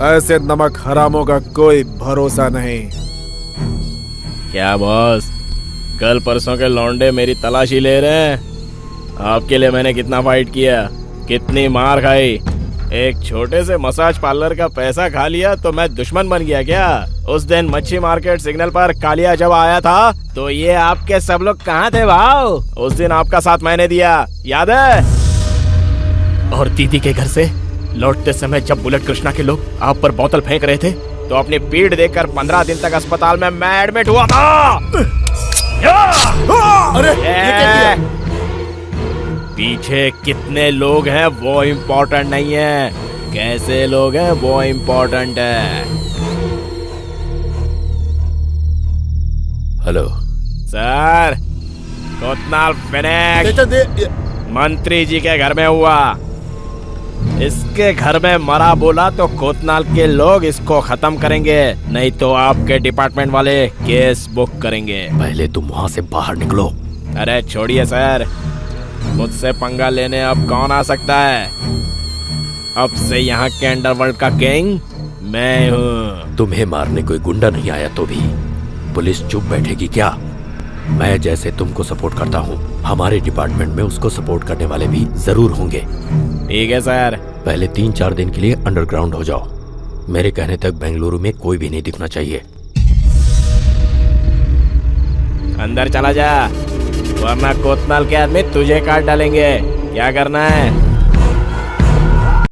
ऐसे नमक हरामों का कोई भरोसा नहीं। क्या बॉस, कल परसों के लौंडे मेरी तलाशी ले रहे हैं? आपके लिए मैंने कितना फाइट किया, कितनी मार खाई। एक छोटे से मसाज पार्लर का पैसा खा लिया तो मैं दुश्मन बन गया क्या? उस दिन मच्छी मार्केट सिग्नल पर कालिया जब आया था तो ये आपके सब लोग कहाँ थे भाव? उस दिन आपका साथ मैंने दिया, याद है? और दीदी के घर से लौटते समय जब बुलेट कृष्णा के लोग आप पर बोतल फेंक रहे थे तो अपनी पीठ देखकर 15 दिन तक अस्पताल में मैं एडमिट हुआ था। अरे ये क्या किया? पीछे कितने लोग हैं वो इम्पोर्टेंट नहीं है, कैसे लोग हैं वो इम्पोर्टेंट है। हेलो सर, कोतनाल फिनिक्स मंत्री जी के घर में हुआ। इसके घर में मरा बोला तो कोतनाल के लोग इसको खत्म करेंगे, नहीं तो आपके डिपार्टमेंट वाले केस बुक करेंगे। पहले तुम वहाँ से बाहर निकलो। अरे छोड़िए सर, मुझसे पंगा लेने अब कौन आ सकता है? अब से यहाँ के अंडरवर्ल्ड का किंग मैं हूँ। तुम्हें मारने कोई गुंडा नहीं आया तो भी पुलिस चुप बैठेगी क्या? मैं जैसे तुमको सपोर्ट करता हूँ, हमारे डिपार्टमेंट में उसको सपोर्ट करने वाले भी जरूर होंगे। ठीक है सर। पहले 3-4 दिन के लिए अंडरग्राउंड हो जाओ, मेरे कहने तक बेंगलुरु में कोई भी नहीं दिखना चाहिए। अंदर चला जा, वरना कोतनाल के आदमी तुझे काट डालेंगे। क्या करना है?